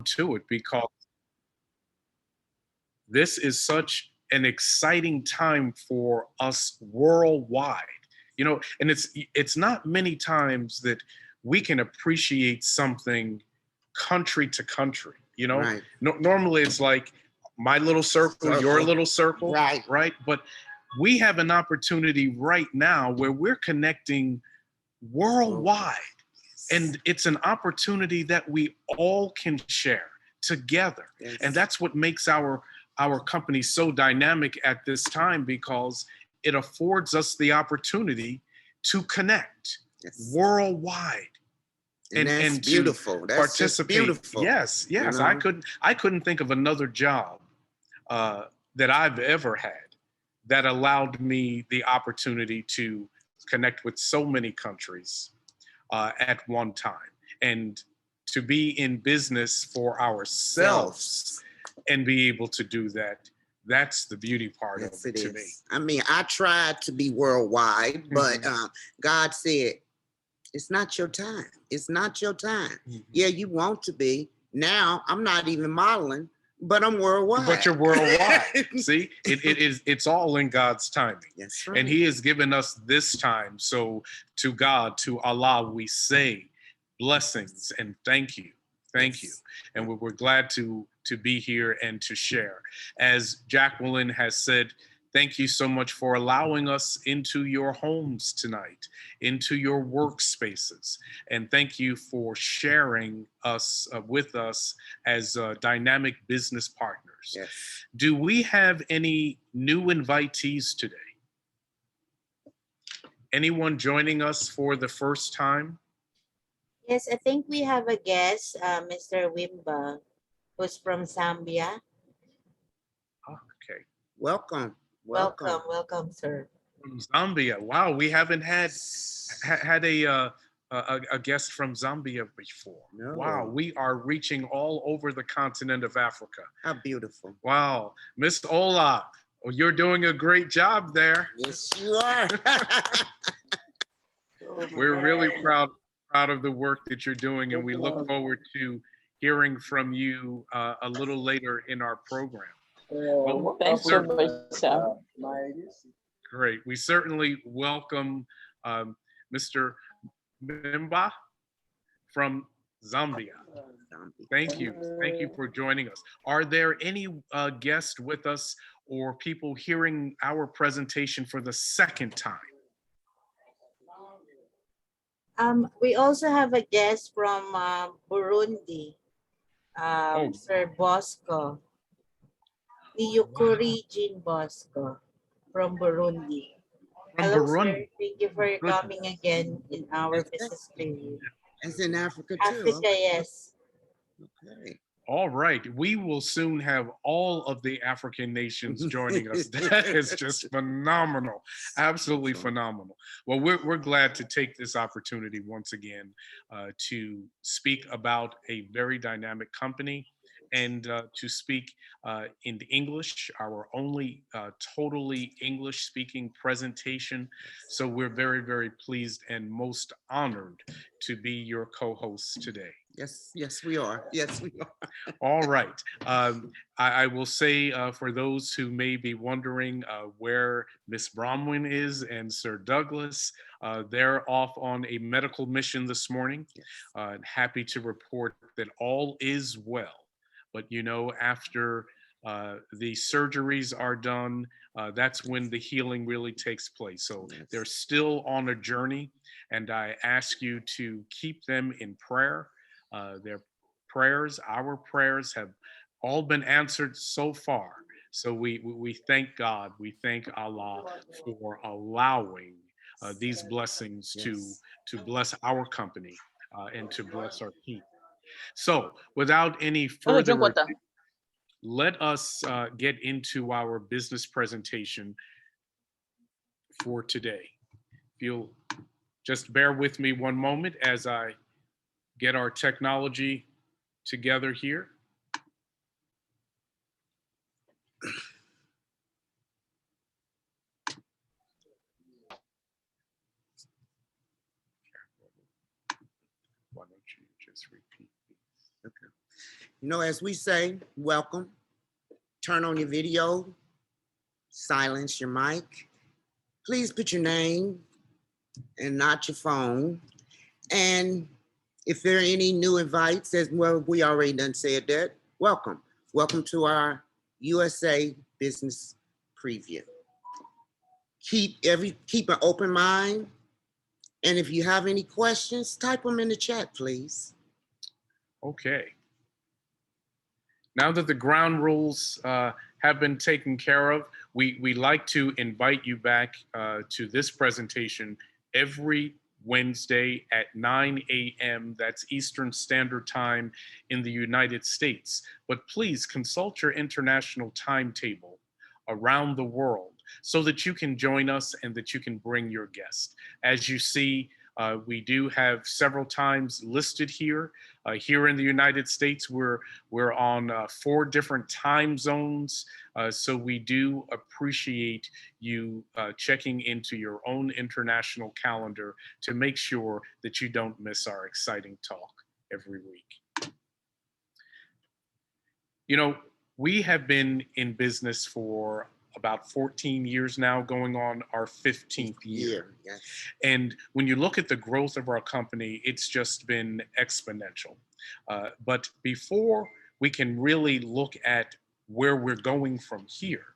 to it because this is such an exciting time for us worldwide. And it's not many times that we can appreciate something country to country. Right. Normally it's like my little circle, your little circle, Right. But we have an opportunity right now where we're connecting worldwide. And it's an opportunity that we all can share together. Yes. And that's what makes our company so dynamic at this time, because it affords us the opportunity to connect worldwide and beautiful. That's participate. beautiful. Yes. I couldn't think of another job that I've ever had that allowed me the opportunity to connect with so many countries at one time, and to be in business for ourselves and be able to do that. That's the beauty part of it to me. I mean, I tried to be worldwide, but God said, it's not your time. It's not your time. Yeah, you want to be. Now, I'm not even modeling, but I'm worldwide. But you're worldwide. See, it's all in God's timing. That's right. And He has given us this time. So to God, to Allah, we say blessings and thank you. Thank you. And we're glad to be here and to share. As Jacqueline has said, thank you so much for allowing us into your homes tonight, into your workspaces. And thank you for sharing us with us as dynamic business partners. Yes. Do we have any new invitees today? Anyone joining us for the first time? Yes, I think we have a guest, Mr. Wimba, who's from Zambia. Okay. Welcome, sir. From Zambia. Wow, we haven't had a guest from Zambia before. No. Wow, we are reaching all over the continent of Africa. How beautiful. Wow, Miss Ola, you're doing a great job there. Yes, you are. We're really proud of the work that you're doing, and we look forward to hearing from you a little later in our program. Thanks so much, Sam. Great. We certainly welcome Mr. Mimba from Zambia. Thank you. Thank you for joining us. Are there any guests with us or people hearing our presentation for the second time? We also have a guest from Burundi, Sir Bosco, Niyukuri Jean Bosco from Burundi. Hello, Burundi. sir. Thank you for coming again in our business review. It's in Africa too. Africa, yes. Okay. All right. We will soon have all of the African nations joining us. That is just phenomenal. Absolutely phenomenal. Well, we're glad to take this opportunity once again to speak about a very dynamic company and to speak in English, our only totally English-speaking presentation. So we're very, very pleased and most honored to be your co-hosts today. Yes, we are. Yes, we are. All right. I will say for those who may be wondering where Miss Bromwin is and Sir Douglas, they're off on a medical mission this morning. Happy to report that all is well. But after the surgeries are done, that's when the healing really takes place. So they're still on a journey, and I ask you to keep them in prayer. Their prayers, our prayers, have all been answered so far. So we thank God, we thank Allah for allowing these blessings to bless our company and to bless our people. So without any further ado, let us get into our business presentation for today. If you'll just bear with me one moment as I get our technology together here. Why don't you just repeat these? You know, as we say, welcome. Turn on your video, silence your mic. Please put your name and not your phone. And if there are any new invites, as well, we already done said that, welcome. Welcome to our USA Business Preview. Keep an open mind. And if you have any questions, type them in the chat, please. Okay. Now that the ground rules have been taken care of, we like to invite you back to this presentation every Wednesday at 9 a.m. That's Eastern Standard Time in the United States. But please consult your international timetable around the world so that you can join us and that you can bring your guest. As you see, we do have several times listed here. Here in the United States, we're on 4 different time zones. So we do appreciate you checking into your own international calendar to make sure that you don't miss our exciting talk every week. You know, we have been in business for about 14 years now, going on our 15th year. Yes. And when you look at the growth of our company, it's just been exponential. But before we can really look at where we're going from here,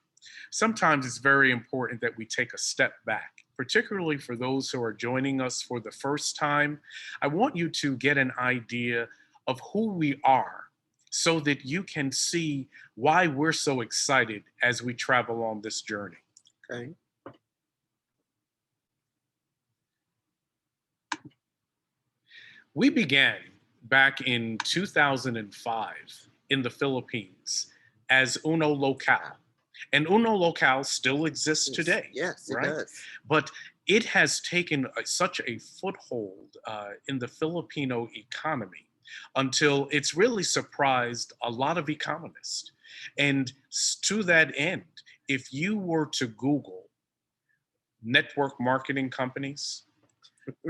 sometimes it's very important that we take a step back, particularly for those who are joining us for the first time. I want you to get an idea of who we are, so that you can see why we're so excited as we travel on this journey. Okay. We began back in 2005 in the Philippines as Uno Local. And Uno Local still exists today. Yes, right? It does. But it has taken such a foothold in the Filipino economy until it's really surprised a lot of economists. And to that end, if you were to Google network marketing companies,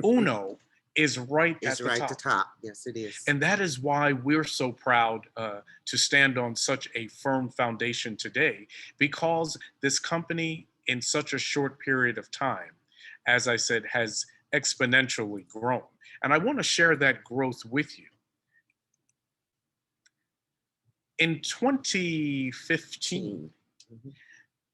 Uno is right It's at the right top. at the top. Yes, it is. And that is why we're so proud to stand on such a firm foundation today, because this company in such a short period of time, as I said, has exponentially grown. And I want to share that growth with you. In 2015,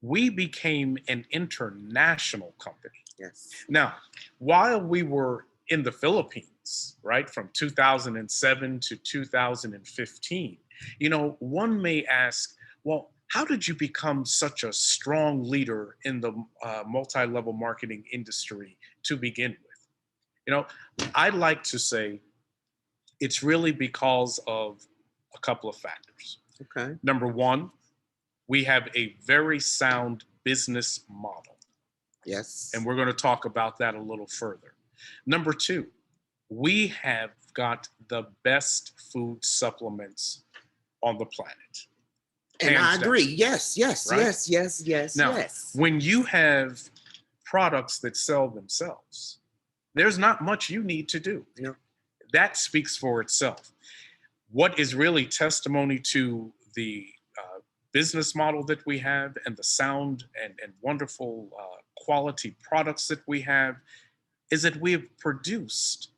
we became an international company. Yes. Now, while we were in the Philippines, right, from 2007 to 2015, you know, one may ask, well, how did you become such a strong leader in the multi-level marketing industry to begin with? You know, I'd like to say it's really because of a couple of factors. Okay. Number one, we have a very sound business model. Yes. And we're going to talk about that a little further. Number two, we have got the best food supplements on the planet. And I agree. Down. Yes, Right? yes. Now, when you have products that sell themselves, there's not much you need to do. Yeah. That speaks for itself. What is really testimony to the business model that we have and the sound and wonderful quality products that we have is that we have produced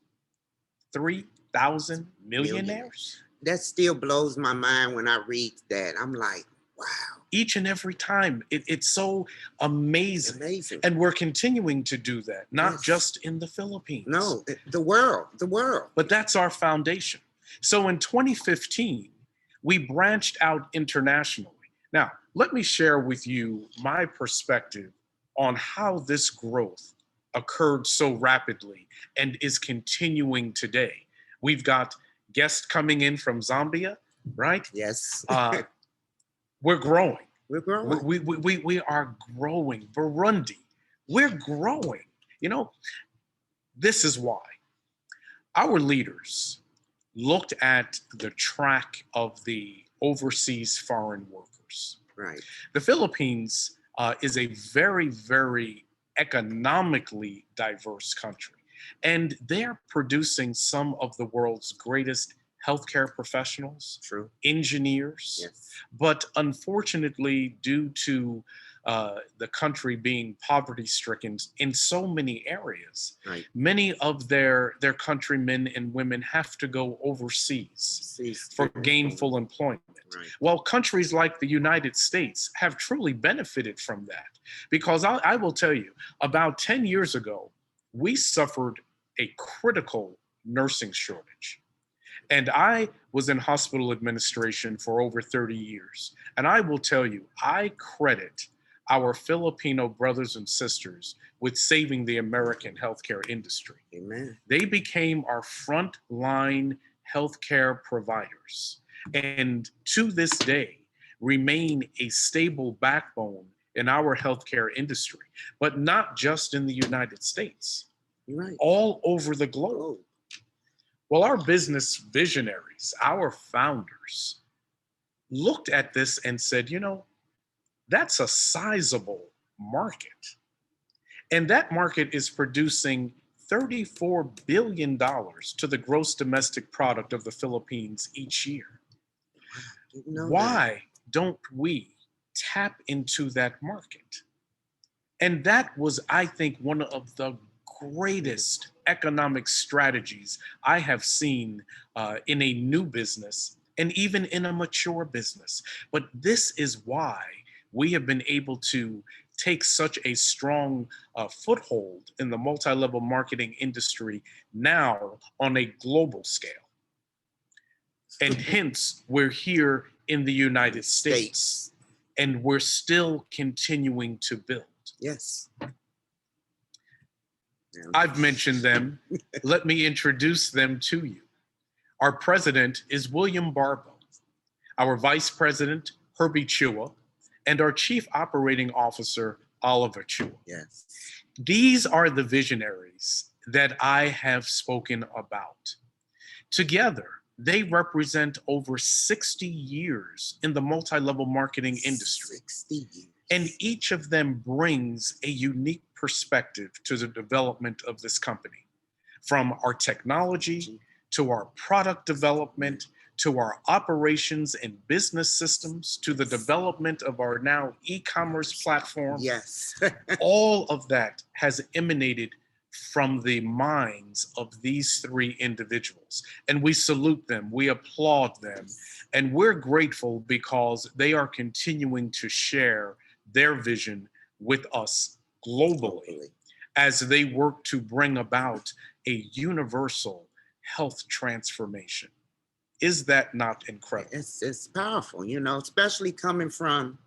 3,000 millionaires. That still blows my mind when I read that. I'm like, wow. Each and every time. It's so amazing. Amazing. And we're continuing to do that, not Yes. just in the Philippines. No, the world. But that's our foundation. So in 2015, we branched out internationally. Now, let me share with you my perspective on how this growth occurred so rapidly and is continuing today. We've got guests coming in from Zambia, right? Yes. We're growing. We're growing. We are growing. Burundi, we're growing. You know, this is why our leaders looked at the track of the overseas foreign workers. Right. The Philippines is a very, very economically diverse country, and they're producing some of the world's greatest healthcare professionals, True. engineers. Yes. But unfortunately, due to the country being poverty stricken in so many areas, Right. many of their countrymen and women have to go overseas for gainful employment. Right. Well, countries like the United States have truly benefited from that, because I will tell you, about 10 years ago, we suffered a critical nursing shortage. And I was in hospital administration for over 30 years. And I will tell you, I credit our Filipino brothers and sisters with saving the American healthcare industry. Amen. They became our frontline healthcare providers, and to this day remain a stable backbone in our healthcare industry, but not just in the United States, You're right. all over the globe. Oh, Well, our business visionaries, our founders, looked at this and said, you know, that's a sizable market. And that market is producing $34 billion to the gross domestic product of the Philippines each year. didn't know that. Why don't we tap into that market? And that was, I think, one of the greatest economic strategies I have seen in a new business and even in a mature business. But this is why we have been able to take such a strong foothold in the multi-level marketing industry now on a global scale. And hence, we're here in the United States, and we're still continuing to build. Yes. I've mentioned them. Let me introduce them to you. Our president is William Barbo, our vice president, Herbie Chua, and our chief operating officer, Oliver Chua. Yes. These are the visionaries that I have spoken about. Together, they represent over 60 years in the multi-level marketing industry. 60 years. And each of them brings a unique perspective to the development of this company, from our technology to our product development, to our operations and business systems, to the development of our now e-commerce platform. Yes. All of that has emanated from the minds of these three individuals. And we salute them, we applaud them, and we're grateful because they are continuing to share their vision with us globally as they work to bring about a universal health transformation. Is that not incredible? It's powerful, you know, especially coming from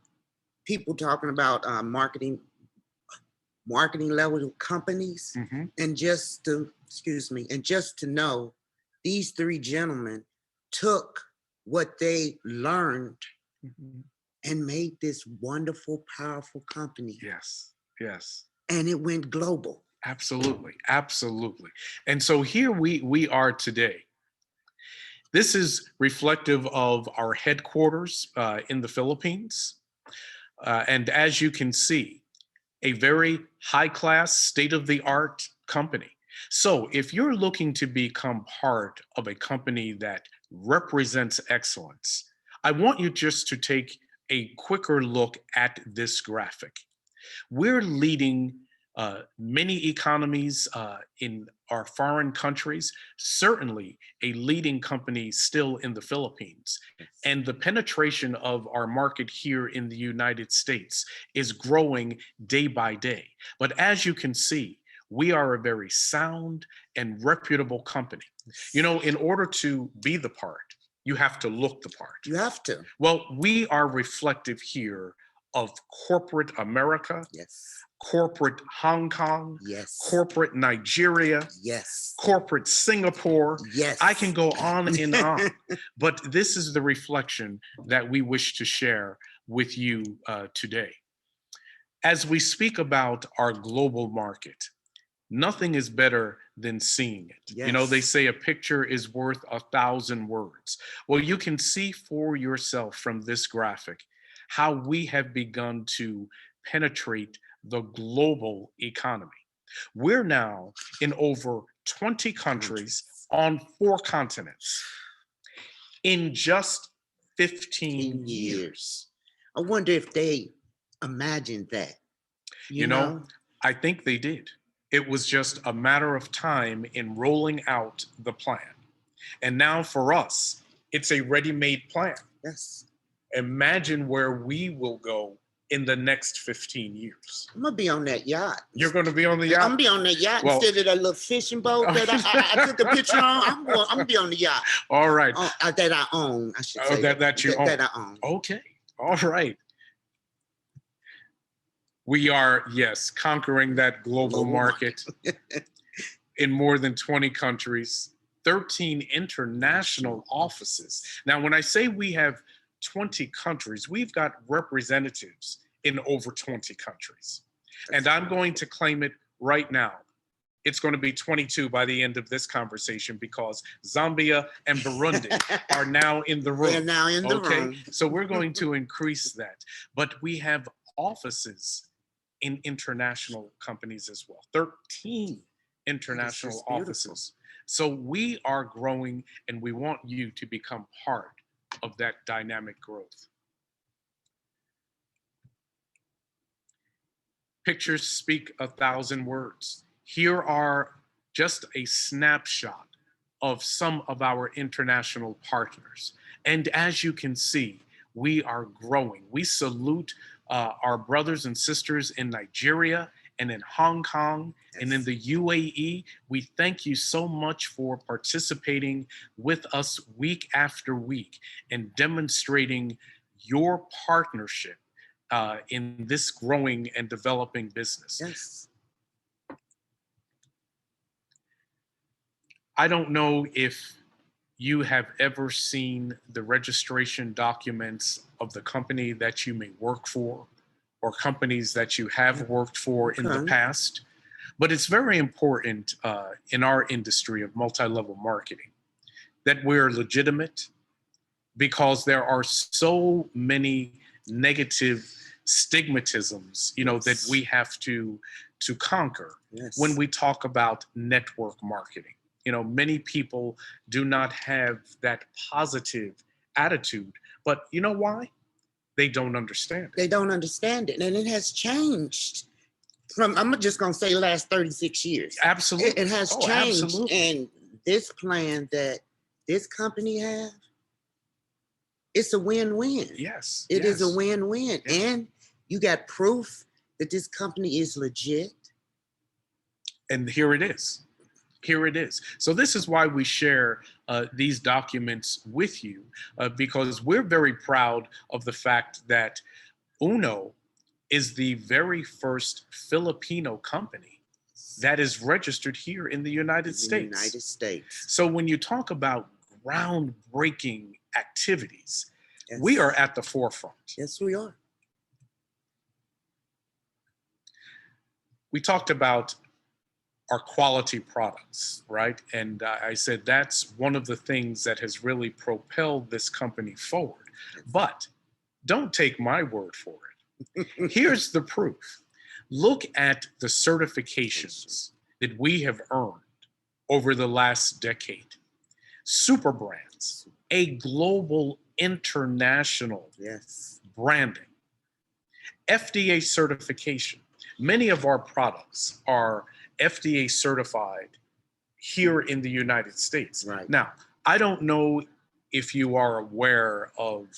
people talking about marketing level companies, and just to know these three gentlemen took what they learned and made this wonderful, powerful company. Yes, yes. And it went global. Absolutely, absolutely. And so here we are today. This is reflective of our headquarters in the Philippines. And as you can see, a very high-class, state-of-the-art company. So if you're looking to become part of a company that represents excellence, I want you just to take a quicker look at this graphic. We're leading many economies in our foreign countries, certainly a leading company still in the Philippines. And the penetration of our market here in the United States is growing day by day. But as you can see, we are a very sound and reputable company. You know, in order to be the part, you have to look the part. You have to. Well, we are reflective here of corporate America, Yes. corporate Hong Kong, Yes. corporate Nigeria, Yes. corporate Singapore. Yes. I can go on and on, but this is the reflection that we wish to share with you today. As we speak about our global market, nothing is better than seeing it. Yes. You know, they say a picture is worth 1,000 words. Well, you can see for yourself from this graphic how we have begun to penetrate the global economy. We're now in over 20 countries on 4 continents. in just 15 10 years. years. I wonder if they imagined that. You know, I think they did. It was just a matter of time in rolling out the plan. And now for us, it's a ready-made plan. Yes. Imagine where we will go in the next 15 years. I'm gonna be on that yacht. You're going to be on the I'm yacht? gonna be on that yacht Well- instead of that little fishing boat that I took a picture on. I'm gonna be on the yacht. All right. That I own, I should Oh, say. that you own. That I own. Okay. All right. We are, yes, conquering that global market in more than 20 countries, 13 international offices. Now, when I say we have 20 countries, we've got representatives in over 20 countries. And I'm going to claim it right now. It's going to be 22 by the end of this conversation because Zambia and Burundi are now in the room. They're now in the room. So we're going to increase that. But we have offices in international companies as well, 13 international just beautiful. offices. So we are growing and we want you to become part of that dynamic growth. Pictures speak 1,000 words. Here are just a snapshot of some of our international partners. And as you can see, we are growing. We salute our brothers and sisters in Nigeria and in Hong Kong and in the UAE. We thank you so much for participating with us week after week and demonstrating your partnership in this growing and developing business. Yes. I don't know if you have ever seen the registration documents of the company that you may work for or companies that you have worked for in the past, but it's very important in our industry of multi-level marketing that we're legitimate because there are so many negative stigmatisms, that we have to conquer when we talk about network marketing. Many people do not have that positive attitude, but you know why? They don't understand it. They don't understand it. And it has changed from, I'm just going to say last 36 years. Absolutely. It has changed. Absolutely. And this plan that this company have, it's a win-win. Yes. It is yes. a win-win. Yes. And you got proof that this company is legit. And here it is. Here it is. So this is why we share these documents with you, because we're very proud of the fact that Uno is the very first Filipino company that is registered here in the United States. United States. So when you talk about groundbreaking activities, Yes. we are at the forefront. Yes, we are. We talked about our quality products, right? And I said that's one of the things that has really propelled this company forward. But don't take my word for it. Here's the proof. Look at the certifications that we have earned over the last decade. Super brands, a global international branding, FDA certification. Many of our products are FDA certified here in the United States. Right. Now, I don't know if you are aware of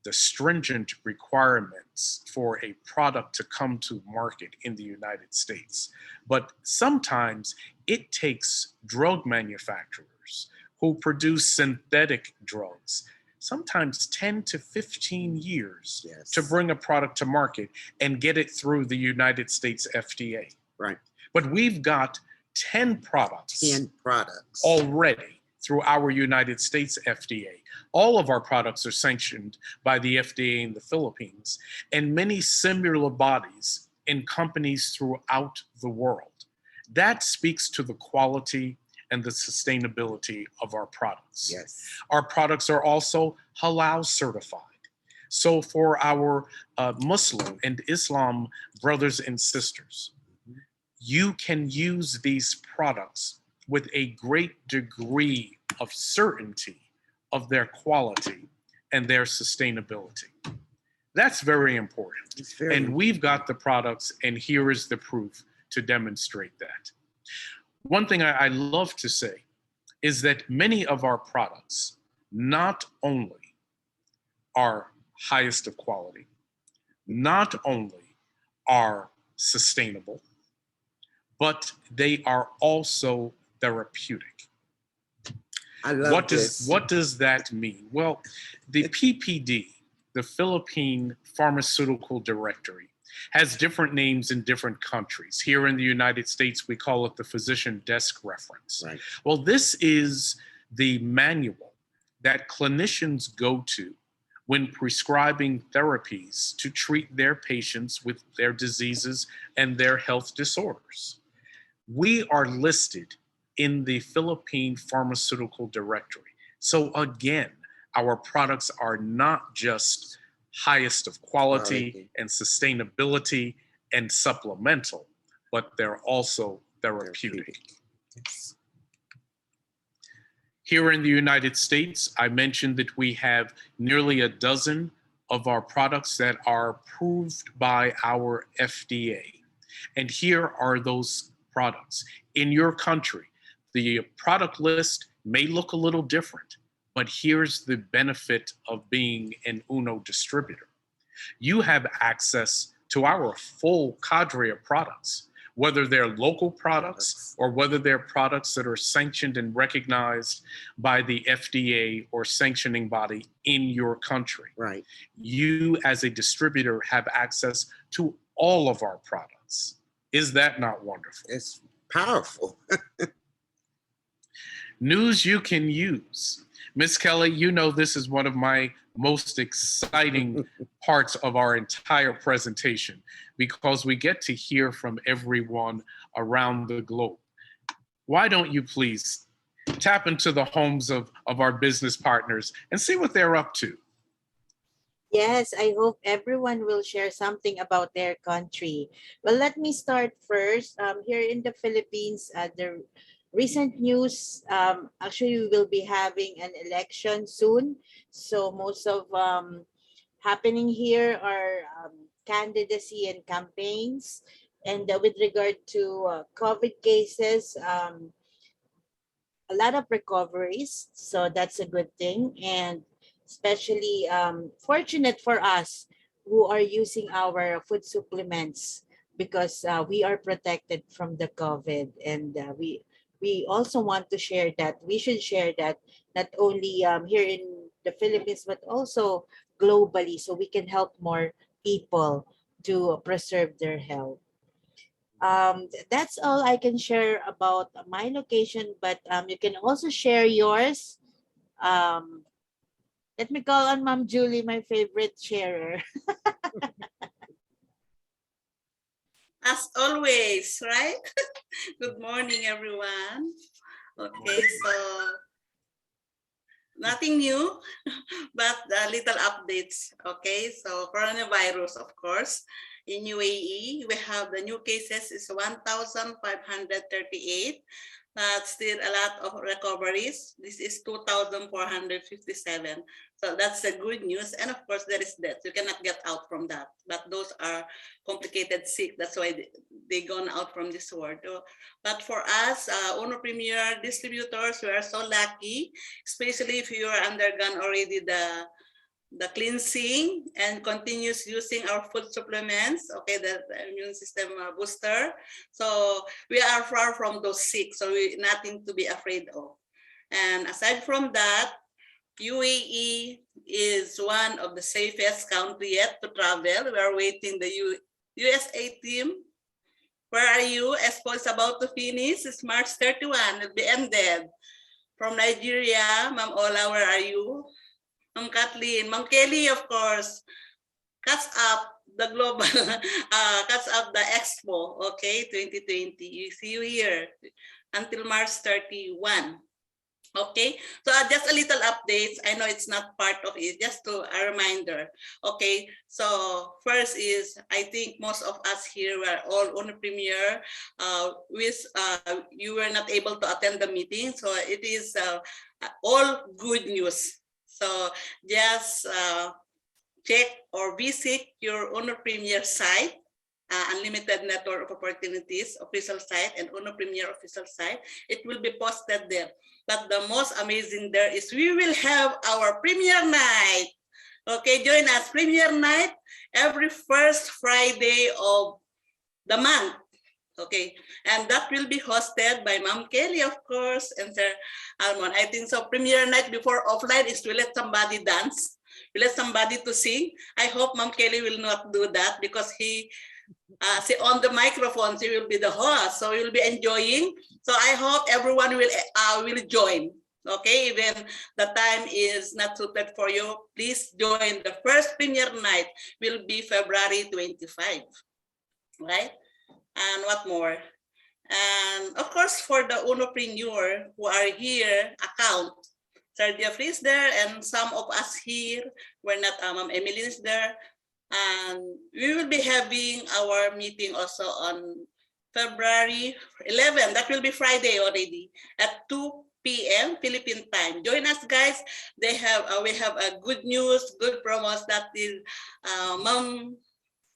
the stringent requirements for a product to come to market in the United States, but sometimes it takes drug manufacturers who produce synthetic drugs, sometimes 10 to 15 years to bring a product to market and get it through the United States FDA. Right. But we've got 10 products. 10 products. Already through our United States FDA. All of our products are sanctioned by the FDA in the Philippines and many similar bodies in companies throughout the world. That speaks to the quality and the sustainability of our products. Yes. Our products are also halal certified. So for our Muslim and Islam brothers and sisters, you can use these products with a great degree of certainty of their quality and their sustainability. That's very important. It's very And we've got the products, and here is the proof to demonstrate that. One thing I love to say is that many of our products not only are highest of quality, not only are sustainable, but they are also therapeutic. I love this. What does that mean? Well, the PPD, the Philippine Pharmaceutical Directory, has different names in different countries. Here in the United States, we call it the Physician Desk Reference. Right. Well, this is the manual that clinicians go to when prescribing therapies to treat their patients with their diseases and their health disorders. We are listed in the Philippine Pharmaceutical Directory. So again, our products are not just highest of quality and sustainability and supplemental, but they're also therapeutic. Yes. Here in the United States, I mentioned that we have nearly a dozen of our products that are approved by our FDA. And here are those products. In your country, the product list may look a little different, but here's the benefit of being an UNO distributor. You have access to our full cadre of products, whether they're local products or whether they're products that are sanctioned and recognized by the FDA or sanctioning body in your country. Right. You, as a distributor, have access to all of our products. Is that not wonderful? It's powerful. News you can use. Miss Kelly, you know this is one of my most exciting parts of our entire presentation because we get to hear from everyone around the globe. Why don't you please tap into the homes of our business partners and see what they're up to? Yes, I hope everyone will share something about their country. Well, let me start first. Here in the Philippines, the recent news, actually we will be having an election soon. So most of happening here are candidacy and campaigns. And with regard to COVID cases, a lot of recoveries. So that's a good thing. And especially fortunate for us who are using our food supplements because we are protected from the COVID. And we also want to share that. We should share that not only here in the Philippines, but also globally so we can help more people to preserve their health. That's all I can share about my location, but you can also share yours. Um, let me call on Mom Julie, my favorite sharer. As always, right? Good morning, everyone. Okay, so nothing new, but little updates. Okay, so coronavirus, of course. In UAE, we have the new cases is 1,538. That's still a lot of recoveries. This is 2,457. So that's the good news. And of course, there is death. You cannot get out from that. But those are complicated sick. That's why they gone out from this world. But for us, Uno Premier distributors, we are so lucky, especially if you are undergone already the cleansing and continues using our food supplements, okay, the immune system booster. So we are far from those sick, so we nothing to be afraid of. And aside from that, UAE is one of the safest country yet to travel. We are waiting the USA team. Where are you? Expo is about to finish. It's March 31. It'll be ended. From Nigeria, Ma'am Ola, where are you? Ma'am Kathleen, Ma'am Kelly, of course, cuts up the global, cuts up the expo, okay, 2020. You see you here until March 31. Okay, so just a little updates. I know it's not part of it, just to a reminder. Okay, so first is, I think most of us here were all on the premiere. You were not able to attend the meeting, so it is all good news. So just check or visit your Uno Premier site, Unlimited Network of Opportunities official site and Uno Premier official site. It will be posted there. But the most amazing there is we will have our premiere night. Okay, join us, premiere night, every first Friday of the month. Okay, and that will be hosted by Ma'am Kelly, of course, and Sir Almon. I think so. Premiere night before offline is to let somebody dance, we let somebody to sing. I hope Ma'am Kelly will not do that because he on the microphone, she will be the host, so we will be enjoying. So I hope everyone will join. Okay, even the time is not suited for you, please join. The first premiere night will be February 25, right? And what more? And of course, for the Unopreneur who are here, account, Sir Jeffrey is there, and some of us here, we're not, Ma'am Emily is there. And we will be having our meeting also on February 11. That will be Friday already at 2 p.m. Philippine time. Join us, guys. We have a good news, good promos that is Ma'am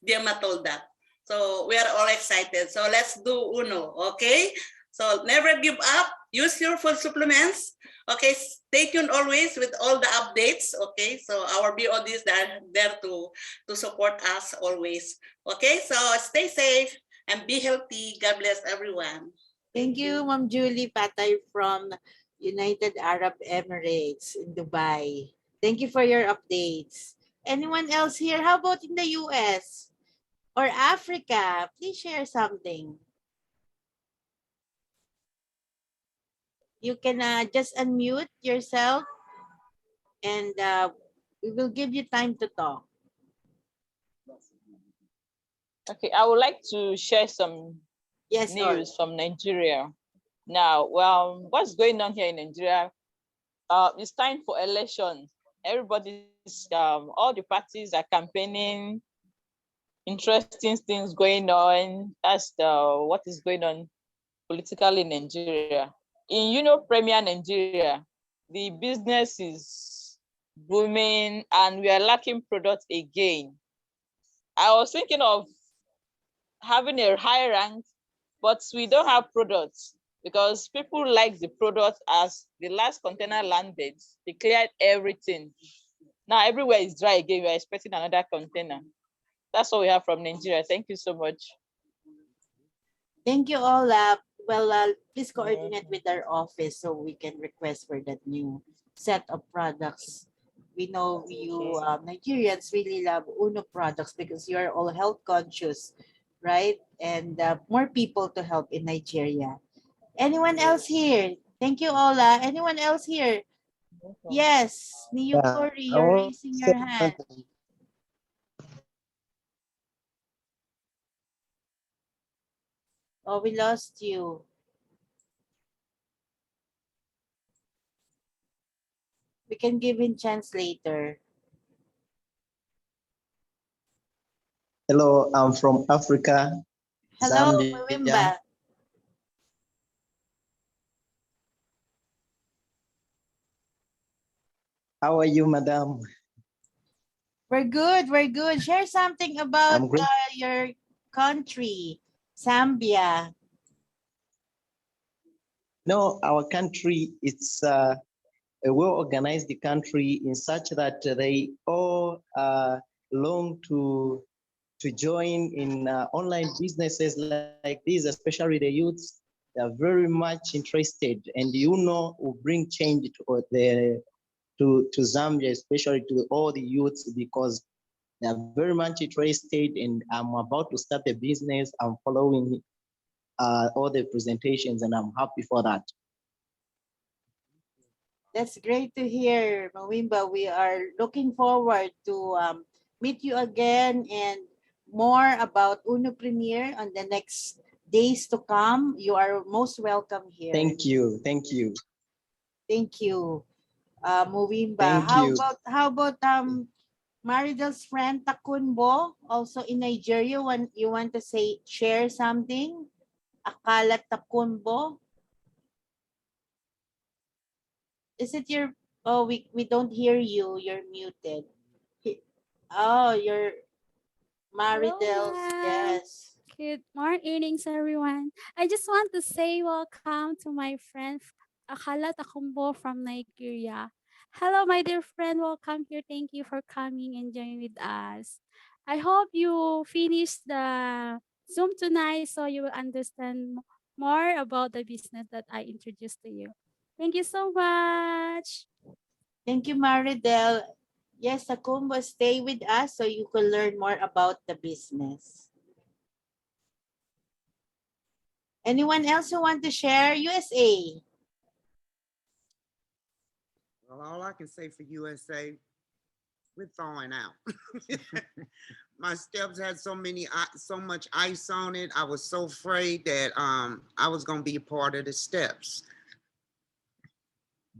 Diama told that. So we are all excited. So let's do Uno, okay? So never give up. Use your food supplements. Okay, stay tuned always with all the updates. Okay, so our BODs are there to support us always. Okay, so stay safe and be healthy. God bless everyone. Thank you, Ma'am Julie Patay from United Arab Emirates in Dubai. Thank you for your updates. Anyone else here? How about in the US or Africa? Please share something. You can just unmute yourself and we will give you time to talk. Okay, I would like to share some Yes, news from Nigeria. Now, well, what's going on here in Nigeria? It's time for election. Everybody's, all the parties are campaigning. Interesting things going on. That's what is going on politically in Nigeria. In Premier Nigeria, the business is booming and we are lacking products again. I was thinking of having a high rank, but we don't have products because people like the product. As the last container landed, they cleared everything. Now everywhere is dry again. We are expecting another container. That's all we have from Nigeria. Thank you so much. Thank you all. Well, please coordinate with our office so we can request for that new set of products. We know you Nigerians really love Uno products because you are all health conscious, right? And more people to help in Nigeria. Anyone else here? Thank you, Ola. Anyone else here? Yes, Niyukuri, you're raising your hand. Oh, we lost you. We can give him chance later. Hello, I'm from Africa. Hello, Zambia. Mwimba. How are you, madam? We're good, we're good. Share something about I'm great. Your country, Zambia. No, our country, it's a well-organized country in such that they all long to join in online businesses like these, especially the youths. They are very much interested, and will bring change to Zambia, especially to all the youths, because they are very much interested. And I'm about to start a business. I'm following all the presentations, and I'm happy for that. That's great to hear, Mawimba. We are looking forward to meet you again and more about Uno Premier on the next days to come. You are most welcome here. Thank you. Thank you. Thank you, Mawimba. Thank you. How about Maridel's friend Takunbo, also in Nigeria? You want to share something? Akala Takunbo. Is it your Oh, we don't hear you. You're muted. Oh, you're Hello, Maridel. ma'am. Yes. Good morning, everyone. I just want to say welcome to my friend Akala Takumbo from Nigeria. Hello, my dear friend. Welcome here. Thank you for coming and joining with us. I hope you finish the Zoom tonight so you will understand more about the business that I introduced to you. Thank you so much. Thank you, Maridel. Yes, Takumba, stay with us so you can learn more about the business. Anyone else who want to share? USA. Well, all I can say for USA, we're thawing out. My steps had so much ice on it. I was so afraid that I was gonna be a part of the steps.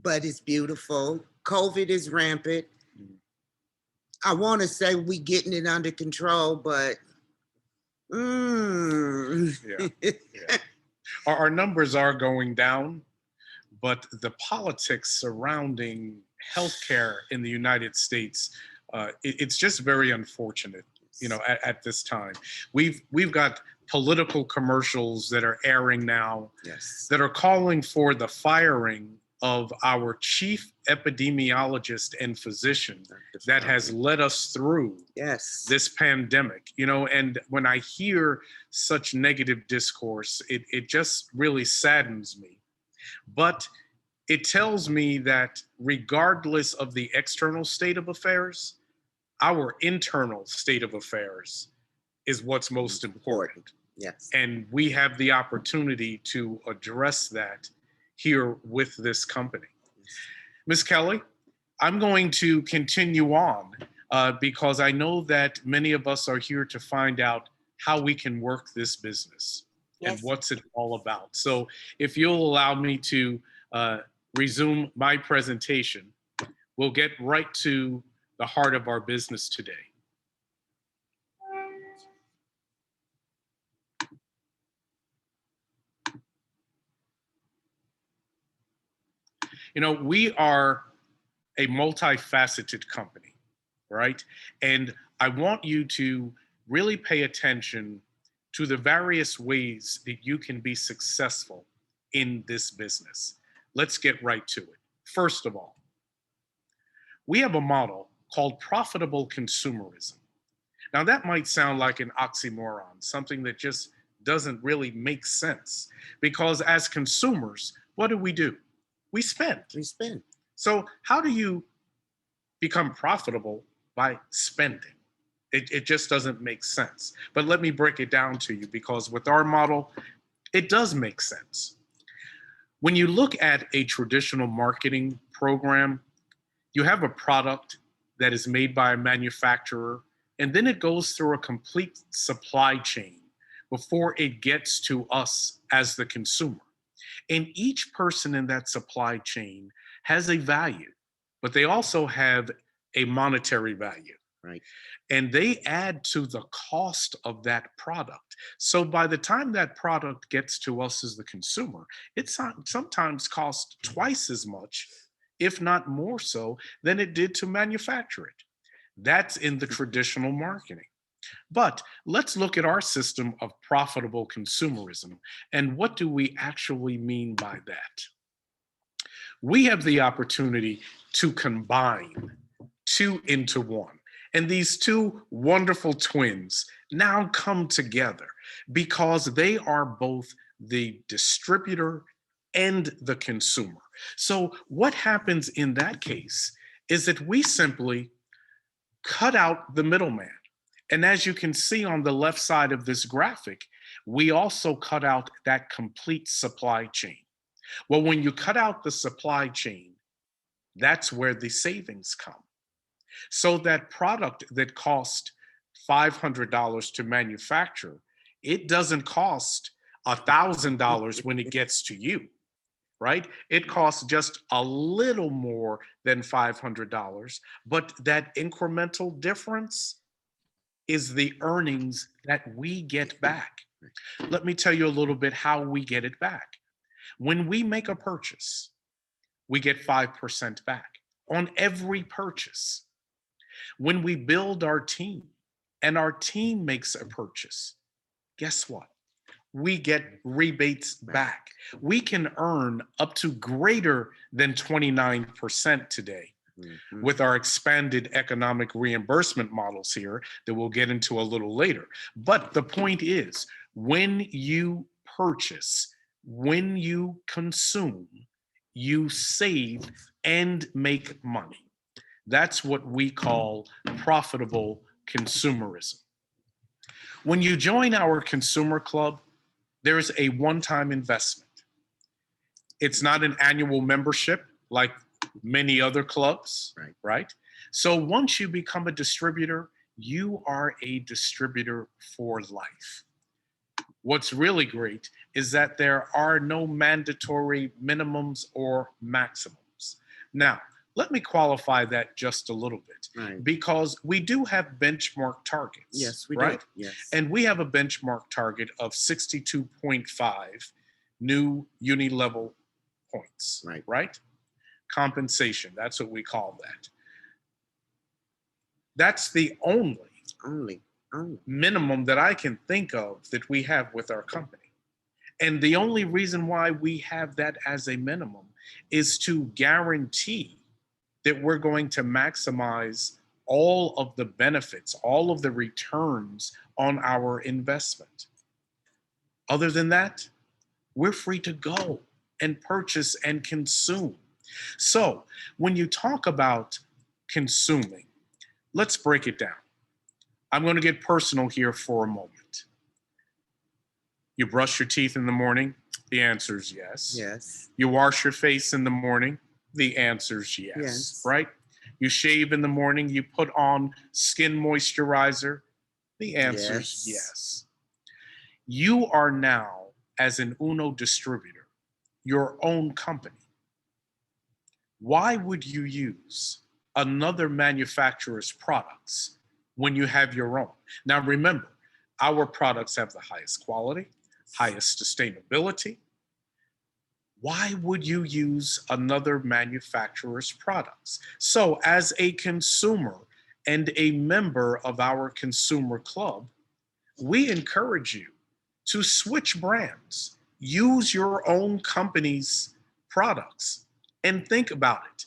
But it's beautiful. COVID is rampant. I want to say we getting it under control, but Yeah. Our numbers are going down, but the politics surrounding healthcare in the United States, it's just very unfortunate. At this time, we've got political commercials that are airing now yes, that are calling for the firing of our chief epidemiologist and physician that has led us through yes, this pandemic. And when I hear such negative discourse, it just really saddens me. But it tells me that regardless of the external state of affairs, our internal state of affairs is what's most important. yes. And we have the opportunity to address that here with this company. Ms. Kelly, I'm going to continue on because I know that many of us are here to find out how we can work this business and Yes. what's it all about. So if you'll allow me to resume my presentation, we'll get right to the heart of our business today. We are a multifaceted company, right? And I want you to really pay attention to the various ways that you can be successful in this business. Let's get right to it. First of all, we have a model called profitable consumerism. Now, that might sound like an oxymoron, something that just doesn't really make sense because as consumers, what do? We spend. We spend. So, how do you become profitable? By spending? It just doesn't make sense. But let me break it down to you because with our model, it does make sense. When you look at a traditional marketing program, you have a product that is made by a manufacturer, and then it goes through a complete supply chain before it gets to us as the consumer. And each person in that supply chain has a value, but they also have a monetary value. Right. And they add to the cost of that product. So by the time that product gets to us as the consumer, it sometimes costs twice as much, if not more so, than it did to manufacture it. That's in the traditional marketing. But let's look at our system of profitable consumerism. And what do we actually mean by that? We have the opportunity to combine two into one. And these two wonderful twins now come together because they are both the distributor and the consumer. So, what happens in that case is that we simply cut out the middleman. And as you can see on the left side of this graphic, we also cut out that complete supply chain. Well, when you cut out the supply chain, that's where the savings come. So that product that cost $500 to manufacture, it doesn't cost $1,000 when it gets to you, right? It costs just a little more than $500, but that incremental difference is the earnings that we get back. Let me tell you a little bit how we get it back. When we make a purchase, we get 5% back. on every purchase. When we build our team and our team makes a purchase, guess what? We get rebates back. We can earn up to greater than 29% today with our expanded economic reimbursement models here that we'll get into a little later. But the point is, when you purchase, when you consume, you save and make money. That's what we call profitable consumerism. When you join our consumer club, there's a one-time investment. It's not an annual membership like many other clubs, right? So once you become a distributor, you are a distributor for life. What's really great is that there are no mandatory minimums or maximums. Now, let me qualify that just a little bit, because we do have benchmark targets. Yes, we right? do. Yes. And we have a benchmark target of 62.5 new uni-level points, right? Compensation, that's what we call that. That's the only minimum that I can think of that we have with our company. And the only reason why we have that as a minimum is to guarantee that we're going to maximize all of the benefits, all of the returns on our investment. Other than that, we're free to go and purchase and consume. So when you talk about consuming, let's break it down. I'm going to get personal here for a moment. You brush your teeth in the morning? The answer is yes. Yes. You wash your face in the morning? The answer is yes, right? You shave in the morning, you put on skin moisturizer? The answer is yes. You are now, as an Uno distributor, your own company. Why would you use another manufacturer's products when you have your own? Now remember, our products have the highest quality, highest sustainability. Why would you use another manufacturer's products? So as a consumer and a member of our consumer club, we encourage you to switch brands, use your own company's products, and think about it.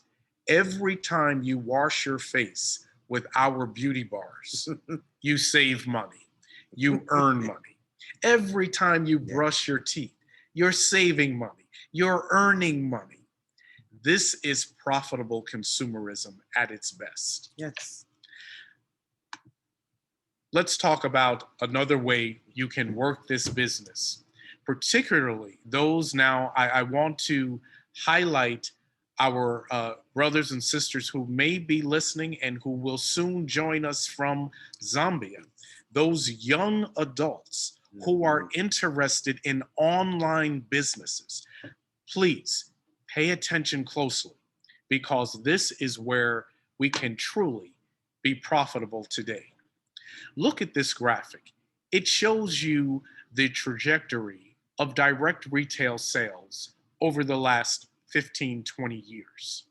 Every time you wash your face with our beauty bars, you save money, you earn money. Every time you brush your teeth, you're saving money, you're earning money. This is profitable consumerism at its best. Yes. Let's talk about another way you can work this business, particularly those now, I want to highlight our brothers and sisters who may be listening and who will soon join us from Zambia, those young adults who are interested in online businesses. Please pay attention closely, because this is where we can truly be profitable today. Look at this graphic. It shows you the trajectory of direct retail sales over the last 15, 20 years.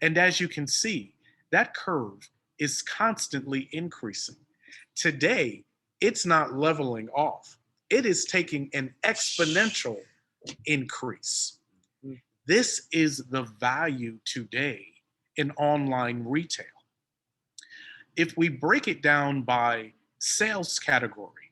And as you can see, that curve is constantly increasing. Today, it's not leveling off. It is taking an exponential increase. This is the value today in online retail. If we break it down by sales category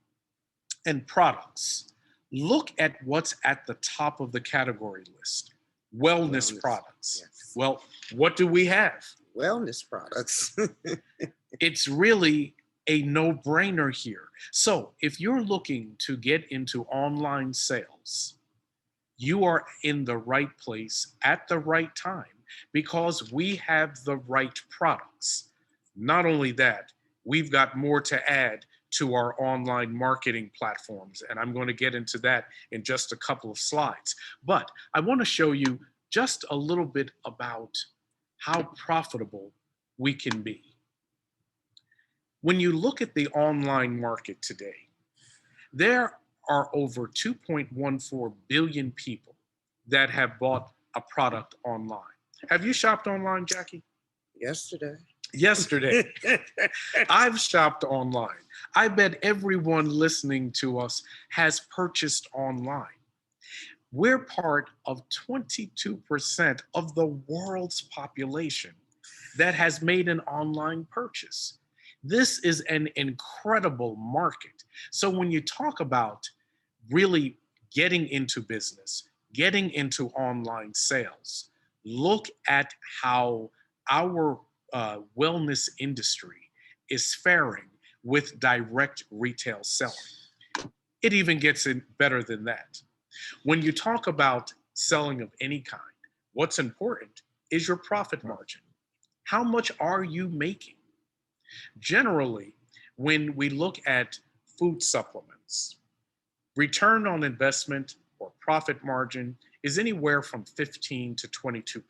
and products, look at what's at the top of the category list. Wellness products. Yes. Well, what do we have? Wellness products. It's really a no-brainer here. So if you're looking to get into online sales, you are in the right place at the right time, because we have the right products. Not only that, we've got more to add to our online marketing platforms, and I'm going to get into that in just a couple of slides. But I want to show you just a little bit about how profitable we can be. When you look at the online market today, there are over 2.14 billion people that have bought a product online. Have you shopped online, Jackie? Yesterday. Yesterday. I've shopped online. I bet everyone listening to us has purchased online. We're part of 22% of the world's population that has made an online purchase. This is an incredible market. So when you talk about really getting into business, getting into online sales, look at how our wellness industry is faring with direct retail selling. It even gets in better than that. When you talk about selling of any kind, what's important is your profit margin. How much are you making? Generally, when we look at food supplements, return on investment or profit margin is anywhere from 15 to 22%.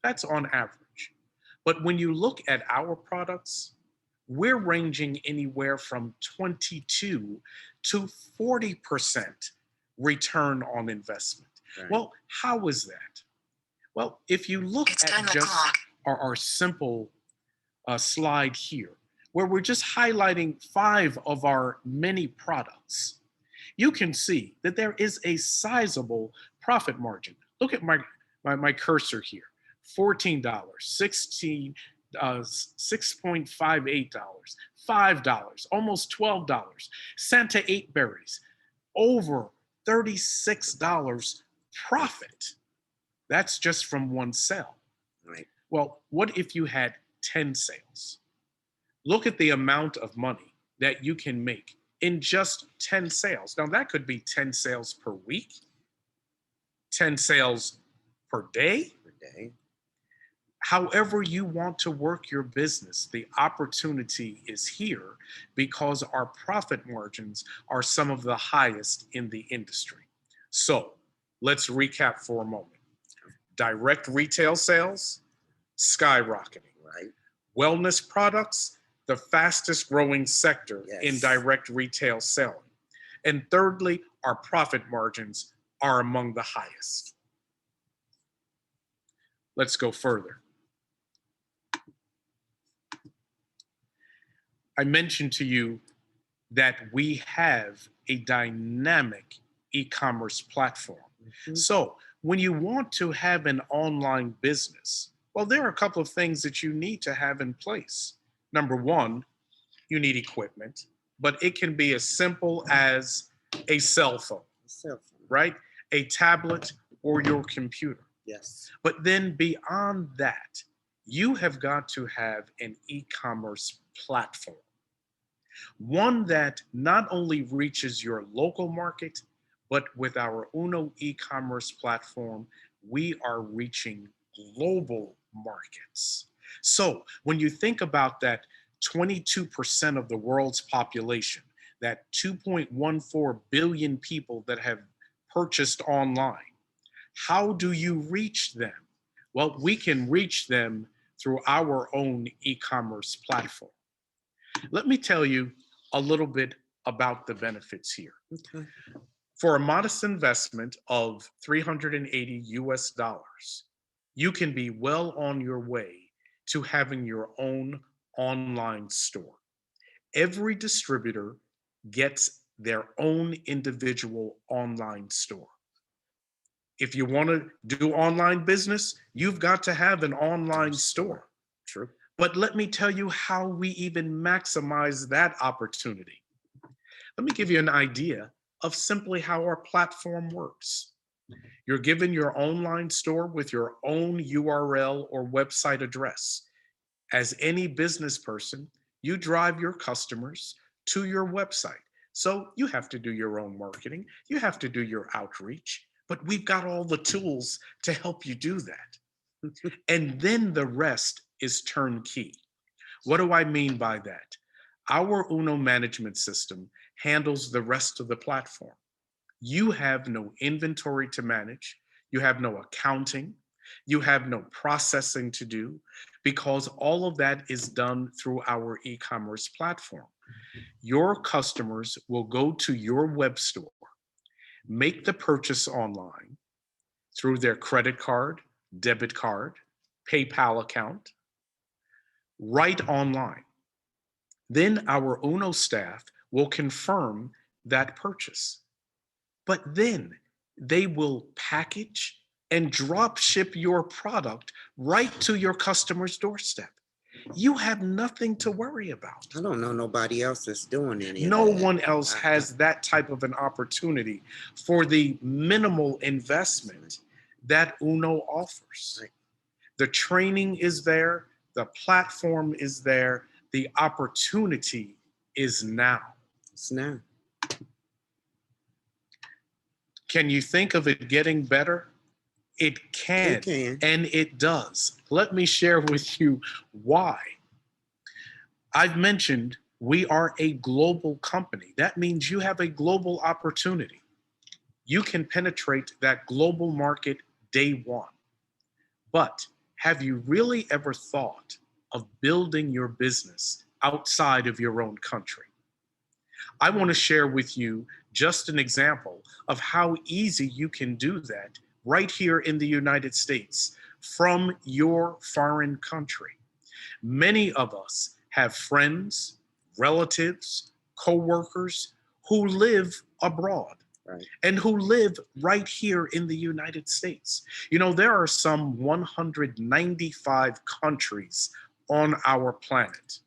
That's on average. But when you look at our products, we're ranging anywhere from 22 to 40% return on investment. Right. Well, how is that? Well, if you look at just our simple slide here, where we're just highlighting 5 of our many products, you can see that there is a sizable profit margin. Look at my cursor here. $14, $16, $6.58, $5, almost $12. Santa 8 berries, over $36 profit. That's just from one sale. Right. Well, what if you had 10 sales? Look at the amount of money that you can make in just 10 sales. Now, that could be 10 sales per week, 10 sales per day. However you want to work your business, the opportunity is here because our profit margins are some of the highest in the industry. So let's recap for a moment. Direct retail sales, skyrocketing. Right. Wellness products, the fastest growing sector in Yes. direct retail selling. And thirdly, our profit margins are among the highest. Let's go further. I mentioned to you that we have a dynamic e-commerce platform. Mhm. So when you want to have an online business, well, there are a couple of things that you need to have in place. Number one, you need equipment, but it can be as simple as a cell phone, right? A tablet or your computer. Yes. But then beyond that, you have got to have an e-commerce platform. One that not only reaches your local market, but with our Uno e-commerce platform, we are reaching global markets. So when you think about that 22% of the world's population, that 2.14 billion people that have purchased online, how do you reach them? Well, we can reach them through our own e-commerce platform. Let me tell you a little bit about the benefits here. Okay. For a modest investment of $380 US, you can be well on your way to having your own online store. Every distributor gets their own individual online store. If you want to do online business, you've got to have an online store. True. But let me tell you how we even maximize that opportunity. Let me give you an idea of simply how our platform works. You're given your online store with your own URL or website address. As any business person, you drive your customers to your website. So you have to do your own marketing, you have to do your outreach, but we've got all the tools to help you do that. And then the rest is turnkey. What do I mean by that? Our Uno management system handles the rest of the platform. You have no inventory to manage, you have no accounting, you have no processing to do, because all of that is done through our e-commerce platform. Your customers will go to your web store, make the purchase online through their credit card, debit card, PayPal account. right online. Then our UNO staff will confirm that purchase. But then they will package and drop ship your product right to your customer's doorstep. You have nothing to worry about. I don't know nobody else that's doing any of No that. one else has that type of an opportunity for the minimal investment that UNO offers. Right. The training is there, the platform is there, the opportunity is now. It's now. Can you think of it getting better? It can, It can. and it does. Let me share with you why. I've mentioned we are a global company. That means you have a global opportunity. You can penetrate that global market day one. But have you really ever thought of building your business outside of your own country? I want to share with you just an example of how easy you can do that right here in the United States from your foreign country. Many of us have friends, relatives, co-workers who live abroad. Right. And who live right here in the United States. You know, there are some 195 countries on our planet.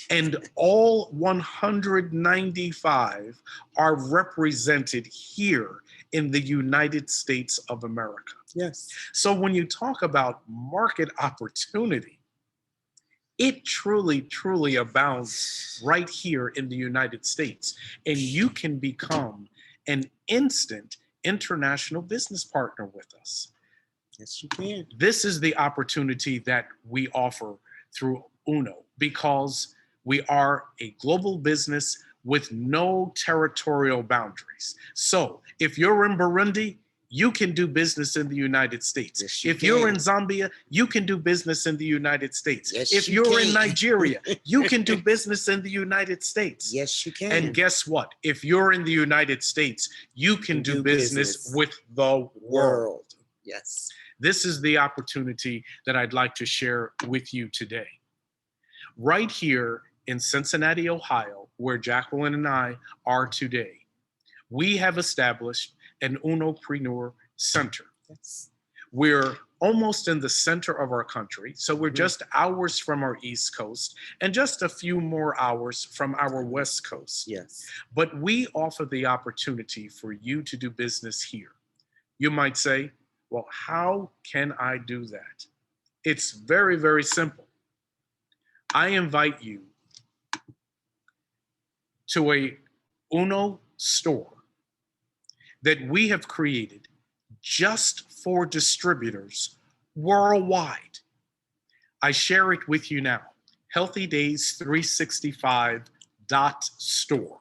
And all 195 are represented here in the United States of America. Yes. So when you talk about market opportunity, it truly, truly abounds right here in the United States. And you can become an instant international business partner with us. Yes, you can. This is the opportunity that we offer through UNO because we are a global business with no territorial boundaries. So if you're in Burundi, you can do business in the United States. Yes, you if you're can. in Zambia, you can do business in the United States. Yes, if you you're in can. Nigeria, you can do business in the United States. Yes, you can. And guess what? If you're in the United States, you can do business with the world. Yes. This is the opportunity that I'd like to share with you today. Right here in Cincinnati, Ohio, where Jacqueline and I are today, we have established an Unopreneur Center. Yes. We're almost in the center of our country, so we're just hours from our East Coast and just a few more hours from our West Coast. Yes. But we offer the opportunity for you to do business here. You might say, well, how can I do that? It's very, very simple. I invite you to a UNO store that we have created just for distributors worldwide. I share it with you now, healthydays365.store.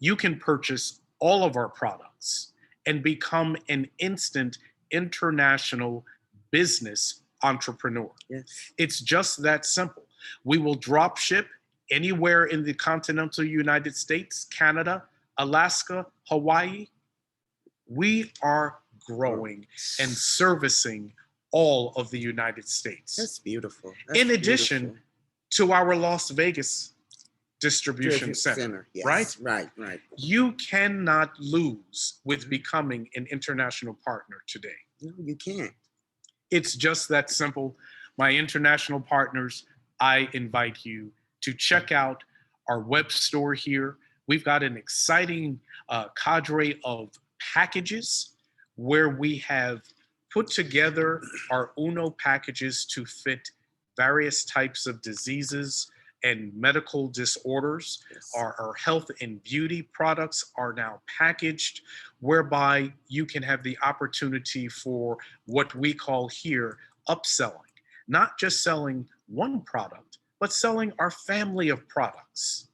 You can purchase all of our products and become an instant international business entrepreneur. Yes. It's just that simple. We will drop ship anywhere in the continental United States, Canada, Alaska, Hawaii. We are growing and servicing all of the United States. That's beautiful. That's in addition beautiful. to our Las Vegas distribution center, Yes. right? Right. You cannot lose with becoming an international partner today. No, you can't. It's just that simple. My international partners, I invite you to check out our web store here. We've got an exciting cadre of packages where we have put together our UNO packages to fit various types of diseases and medical disorders. Yes. Our health and beauty products are now packaged, whereby you can have the opportunity for what we call here upselling, not just selling one product, but selling our family of products.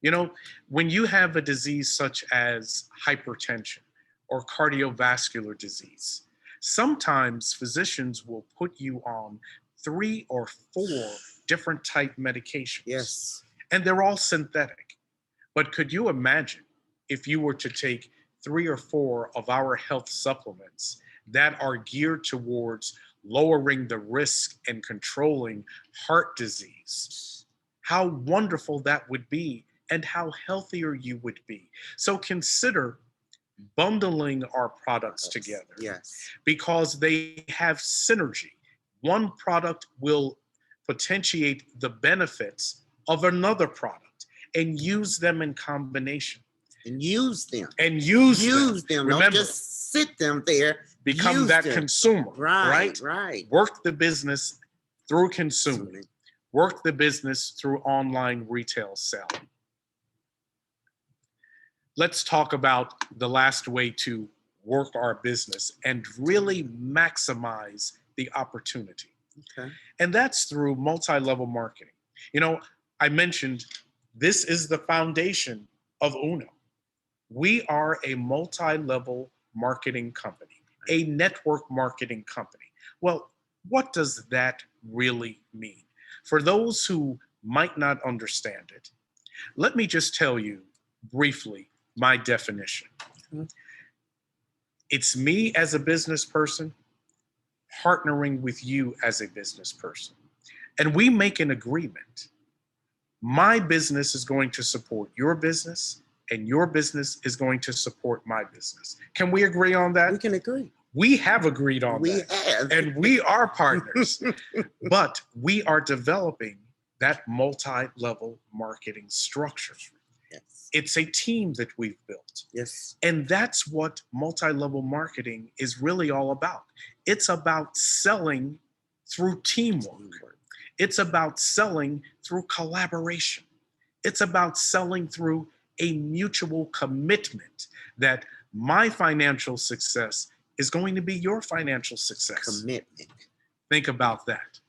You know, when you have a disease such as hypertension or cardiovascular disease, sometimes physicians will put you on 3 or 4 different type medications. Yes. And they're all synthetic. But could you imagine if you were to take 3 or 4 of our health supplements that are geared towards lowering the risk and controlling heart disease. How wonderful that would be, and how healthier you would be. So consider bundling our products together, Yes. because they have synergy. One product will potentiate the benefits of another product and use them in combination. And use them. And use them. Remember, Don't just sit them there. become Use that them. consumer, Right. Work the business through consuming. Work the business through online retail selling. Let's talk about the last way to work our business and really maximize the opportunity. Okay. And that's through multi-level marketing. You know, I mentioned this is the foundation of Uno. We are a multi-level marketing company, a network marketing company. Well, what does that really mean? For those who might not understand it, let me just tell you briefly my definition. It's me as a business person partnering with you as a business person. And we make an agreement. My business is going to support your business, and your business is going to support my business. Can we agree on that? We can agree. We have agreed on We that. have. And we are partners. But we are developing that multi-level marketing structure. Yes. It's a team that we've built. Yes. And that's what multi-level marketing is really all about. It's about selling through teamwork. It's about selling through collaboration. It's about selling through a mutual commitment that my financial success is going to be your financial success. Commitment. Think about that.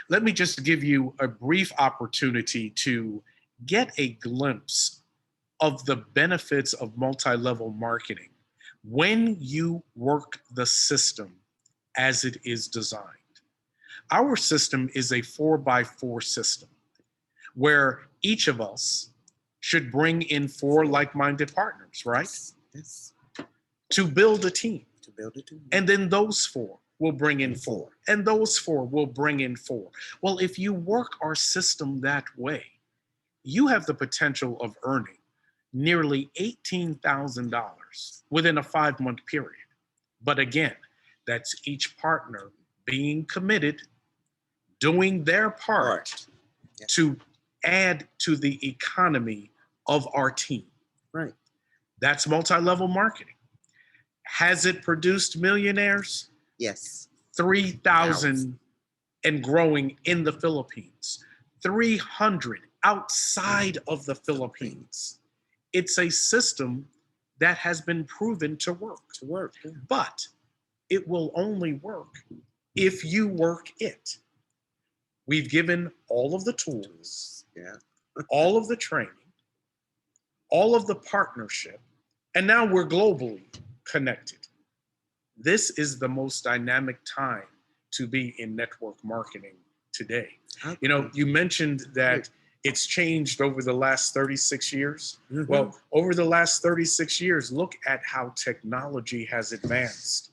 Let me just give you a brief opportunity to get a glimpse of the benefits of multi-level marketing when you work the system as it is designed. Our system is a 4x4 system where each of us should bring in 4 like-minded partners, right? Yes. To build a team. To build a team. And then those 4 will bring in 4. And those 4 will bring in 4. Well, if you work our system that way, you have the potential of earning nearly $18,000 within a 5-month period. But again, that's each partner being committed, doing their part to add to the economy of our team. Right. That's multi-level marketing. Has it produced millionaires? Yes. 3,000 and growing in the Philippines, 300 outside of the Philippines. It's a system that has been proven to work. Yeah. But it will only work if you work it. We've given all of the tools, all of the training, all of the partnership, and now we're globally connected. This is the most dynamic time to be in network marketing today. You know, you mentioned that it's changed over the last 36 years. Mm-hmm. Well, over the last 36 years, look at how technology has advanced.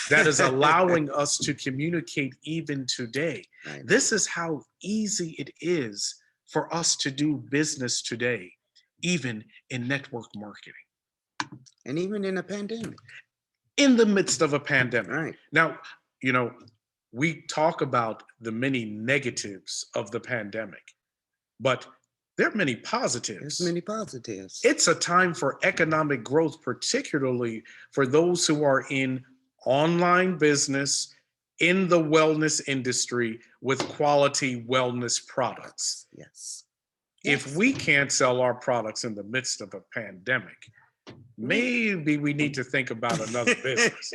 That is allowing us to communicate even today. Right. This is how easy it is for us to do business today, even in network marketing. And even in a pandemic. In the midst of a pandemic. Right. Now, you know, we talk about the many negatives of the pandemic, but there are many positives. There's many positives. It's a time for economic growth, particularly for those who are in online business, in the wellness industry with quality wellness products. Yes. If we can't sell our products in the midst of a pandemic, maybe we need to think about another business.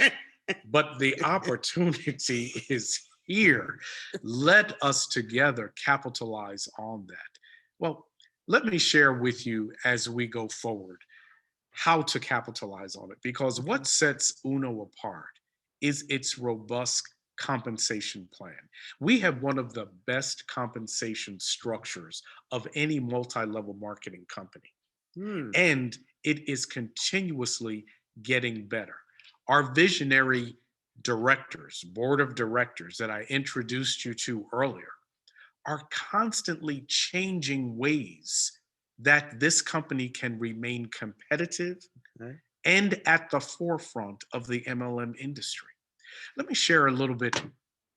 But the opportunity is here. Let us together capitalize on that. Well, let me share with you as we go forward how to capitalize on it, because what sets Uno apart is its robust compensation plan. We have one of the best compensation structures of any multi-level marketing company. And it is continuously getting better. Our visionary directors, board of directors that I introduced you to earlier are constantly changing ways that this company can remain competitive Okay. and at the forefront of the MLM industry. Let me share a little bit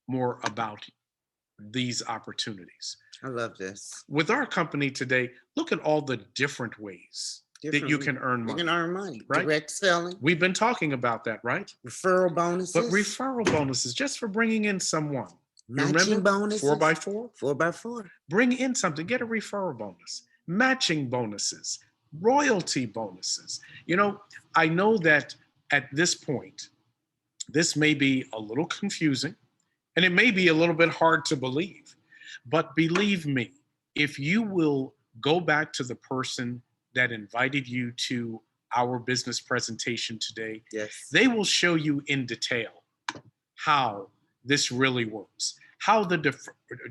more about these opportunities. I love this. With our company today, look at all the different ways that you can earn You money. can earn money. Right? Direct selling, We've been talking about that, right? referral bonuses, But referral bonuses just for bringing in someone. You matching remember bonuses, 4x4? 4x4. Bring in something, get a referral bonus, matching bonuses, royalty bonuses. You know, I know that at this point, this may be a little confusing and it may be a little bit hard to believe. But believe me, if you will go back to the person that invited you to our business presentation today, Yes. they will show you in detail how this really works, how the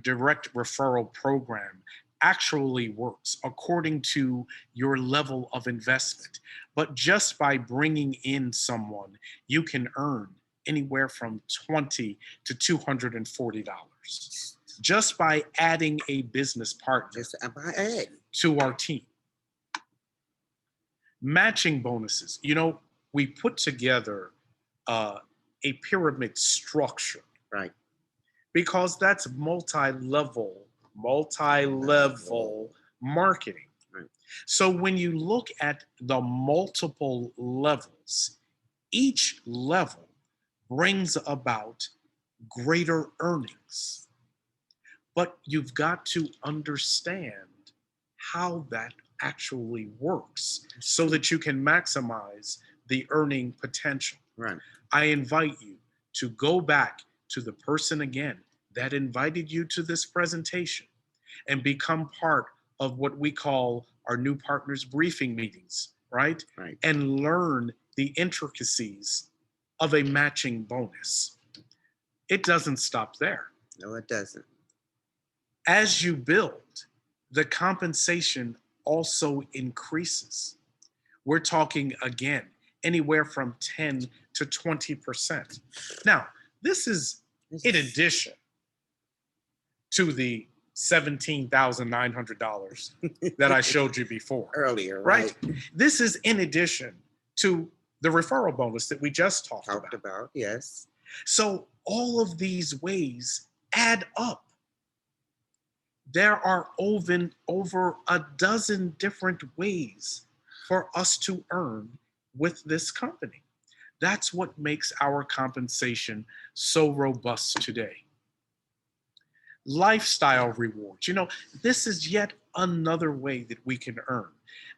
direct referral program actually works according to your level of investment. But just by bringing in someone, you can earn anywhere from $20 to $240 just by adding a business partner Just by adding. to our team. Matching bonuses. You know, we put together a pyramid structure. Right. Because that's multi-level marketing. Right. So when you look at the multiple levels, each level brings about greater earnings. But you've got to understand how that actually works so that you can maximize the earning potential. Right. I invite you to go back to the person again that invited you to this presentation and become part of what we call our new partners briefing meetings, right? Right. And learn the intricacies of a matching bonus. It doesn't stop there. No, it doesn't. As you build, the compensation also increases. We're talking again, anywhere from 10 to 20%. Now, this is in addition to the $17,900 that I showed you before. Earlier, Right? This is in addition to the referral bonus that we just talked about. Yes. So all of these ways add up. There are over a dozen different ways for us to earn with this company. That's what makes our compensation so robust today. Lifestyle rewards. You know, this is yet another way that we can earn.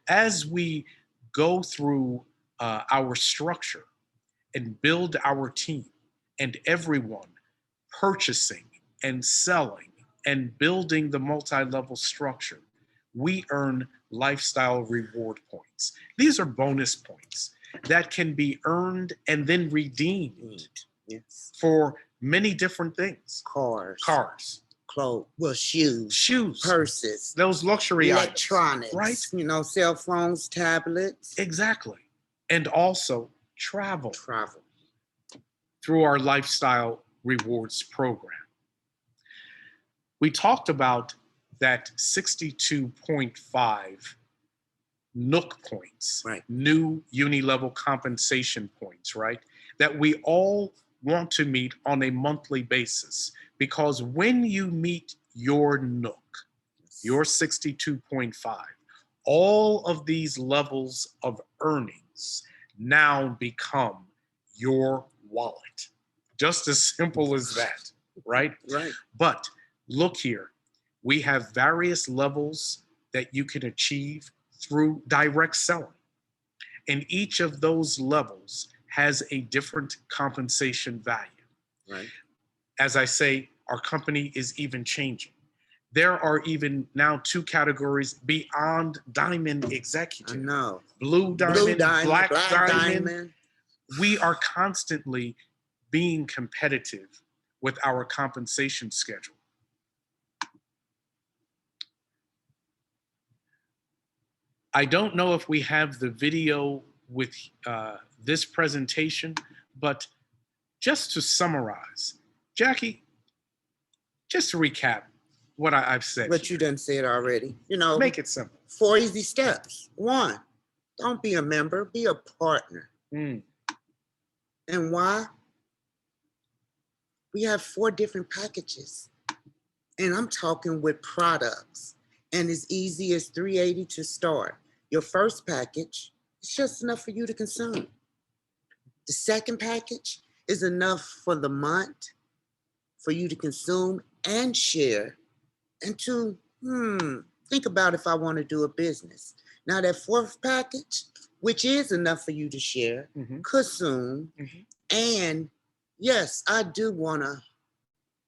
As we go through our structure and build our team and everyone purchasing and selling and building the multi-level structure, we earn lifestyle reward points. These are bonus points that can be earned and then redeemed for many different things. Cars. Clothes. Well, shoes. Purses. Those luxury electronics. items, right? You know, cell phones, tablets. Exactly. And also travel. Travel. Through our lifestyle rewards program. We talked about that 62.5 Nook points, right? New uni-level compensation points, right? That we all want to meet on a monthly basis, because when you meet your Nook, your 62.5, all of these levels of earnings now become your wallet. Just as simple as that, right? Right. But look here, we have various levels that you can achieve through direct selling. And each of those levels has a different compensation value. Right. As I say, our company is even changing. There are even now 2 categories beyond diamond executive. I know. Blue diamond, black diamond. We are constantly being competitive with our compensation schedule. I don't know if we have the video with this presentation, but just to summarize, Jackie, just to recap what I've said. But you done said already. You know, Make it simple. 4 easy steps. 1, don't be a member, be a partner. Mm. And why? We have 4 different packages. And I'm talking with products. And as easy as $3.80 to start. Your first package is just enough for you to consume. The second package is enough for the month for you to consume and share. And to think about if I want to do a business. Now that 4th package, which is enough for you to share, consume, and yes, I do want to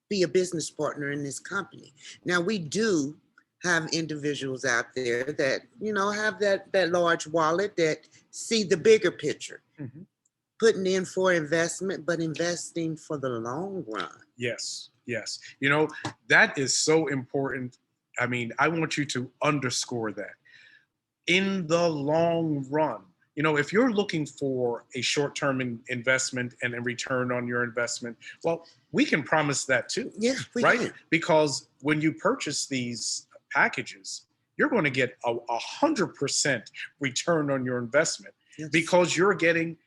be a business partner in this company. Now we do have individuals out there that, you know, have that large wallet that see the bigger picture, putting in for investment, but investing for the long run. Yes, yes. You know, that is so important. I mean, I want you to underscore that. In the long run, you know, if you're looking for a short-term investment and a return on your investment, well, we can promise that too. Yeah, we right? can. Because when you purchase these packages, you're going to get 100% return on your investment because you're getting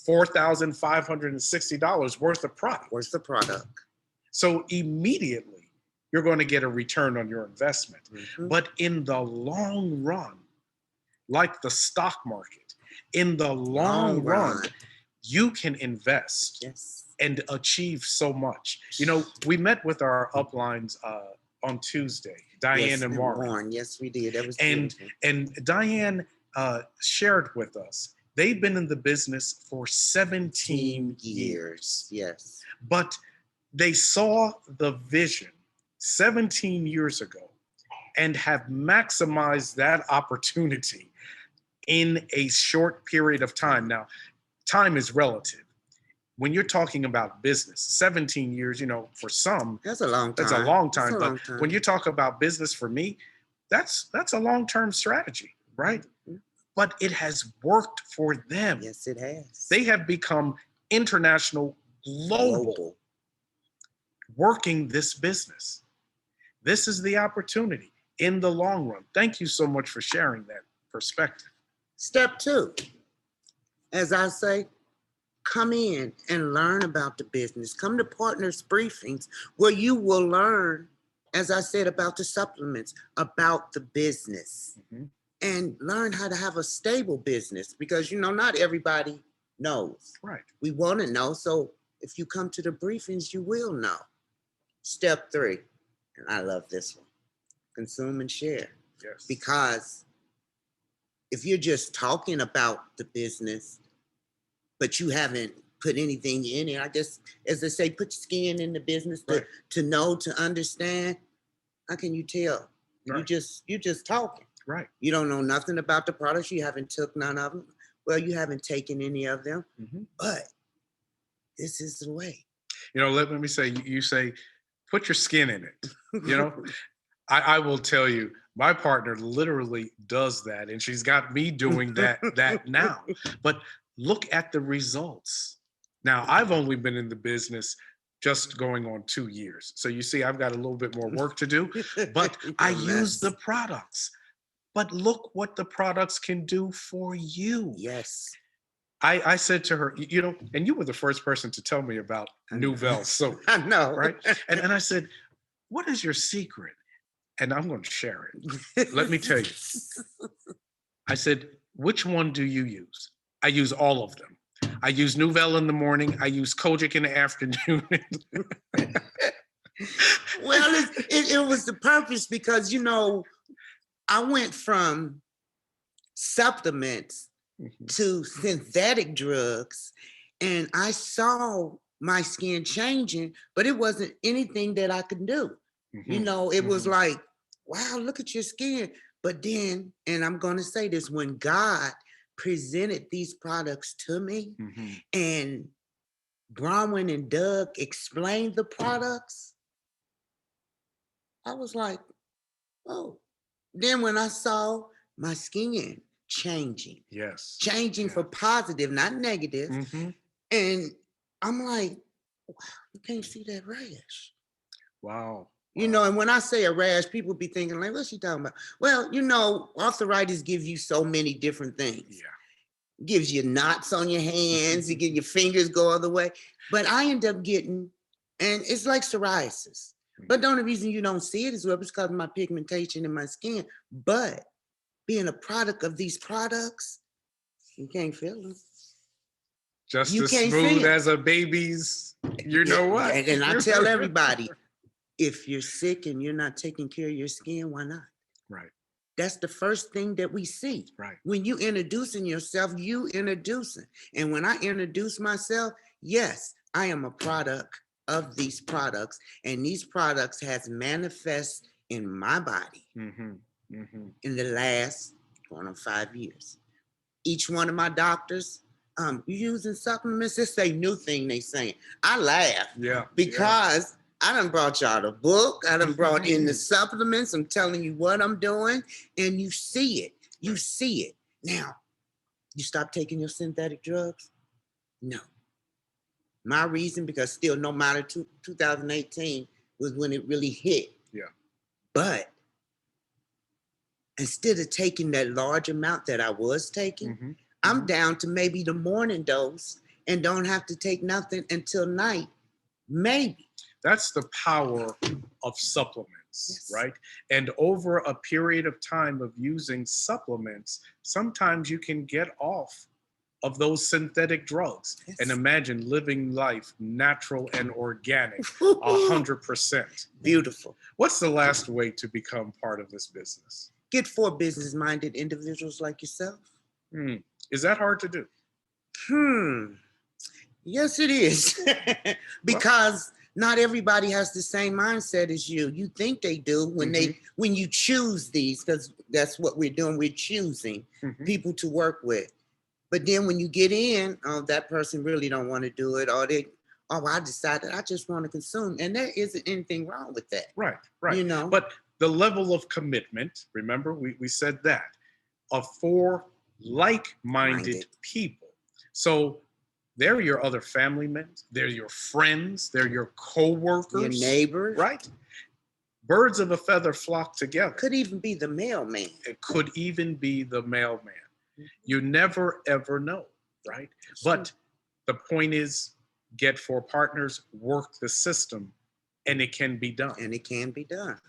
$4,560 worth of product. Worth the product. So immediately you're going to get a return on your investment. But in the long run, like the stock market, in the long run, you can invest and achieve so much. You know, we met with our uplines on Tuesday, Diane and Warren. Yes, we did. That was and Diane shared with us, they've been in the business for 17 years. Yes. But they saw the vision 17 years ago and have maximized that opportunity in a short period of time. Now, time is relative. When you're talking about business, 17 years, you know, for some, that's a long time. That's a long time. That's a but long time. when you talk about business, for me, that's a long-term strategy, right? But it has worked for them. Yes, it has. They have become international, global, working this business. This is the opportunity in the long run. Thank you so much for sharing that perspective. Step 2, as I say, come in and learn about the business. Come to partners briefings where you will learn, as I said, about the supplements, about the business, and learn how to have a stable business because, you know, not everybody knows. Right. We want to know. So if you come to the briefings, you will know. Step 3, and I love this one, consume and share. Yes. Because if you're just talking about the business, but you haven't put anything in it, I guess, as they say, put your skin in the business to know, to understand. How can you tell? Right. You just talking. Right. You don't know nothing about the products. You haven't took none of them. Well, you haven't taken any of them, but this is the way. You know, let me say, you say, put your skin in it. You know, I will tell you, my partner literally does that, and she's got me doing that now. But look at the results. Now, I've only been in the business just going on 2 years. So you see, I've got a little bit more work to do, but I use the products. But look what the products can do for you. Yes. I said to her, you know, and you were the first person to tell me about Nouvelle soap. I know. Right? And I said, what is your secret? And I'm going to share it. Let me tell you. I said, which one do you use? I use all of them. I use Nouvelle in the morning. I use Kojic in the afternoon. Well, it was the purpose because, you know, I went from supplements to synthetic drugs, and I saw my skin changing, but it wasn't anything that I could do. You know, it was like, wow, look at your skin. But then, and I'm going to say this, when God presented these products to me and Bronwyn and Doug explained the products, I was like, oh. Then when I saw my skin changing, changing for positive, not negative, and I'm like, You can't see that rash. Wow. You know, and when I say a rash, people be thinking like, what's she talking about? Well, you know, arthritis gives you so many different things. Yeah. Gives you knots on your hands, it gives your fingers go other way. But I end up getting, and it's like psoriasis. But the only reason you don't see it is well, because of my pigmentation in my skin. But being a product of these products, you can't feel them. Just You as can't smooth see it. as a baby's, you know what? And I tell everybody, if you're sick and you're not taking care of your skin, why not? Right. That's the first thing that we see. Right. When you introducing yourself, you introducing. And when I introduce myself, yes, I am a product of these products. And these products has manifest in my body in the last going on 5 years. Each one of my doctors, you using supplements, it's a new thing they saying. I laugh. Yeah. Because I done brought y'all the book. I done brought in the supplements. I'm telling you what I'm doing. And you see it. You see it. Now, you stop taking your synthetic drugs? No. My reason, because still no matter 2018 was when it really hit. Yeah. But instead of taking that large amount that I was taking, I'm down to maybe the morning dose and don't have to take nothing until night. Maybe. That's the power of supplements, right? And over a period of time of using supplements, sometimes you can get off of those synthetic drugs. And imagine living life natural and organic, 100%. Beautiful. What's the last way to become part of this business? Get 4 business-minded individuals like yourself. Is that hard to do? Yes, it is. Because not everybody has the same mindset as you. You think they do when you choose these, because that's what we're doing. We're choosing people to work with. But then when you get in, that person really don't want to do it, or I decided I just want to consume. And there isn't anything wrong with that. Right, right. You know? But the level of commitment, remember, we said that, of 4 like-minded people. So they're your other family members, they're your friends, they're your co-workers. Your neighbors. Right? Birds of a feather flock together. Could even be the mailman. It could even be the mailman. You never, ever know, right? But the point is, get 4 partners, work the system, and it can be done. And it can be done.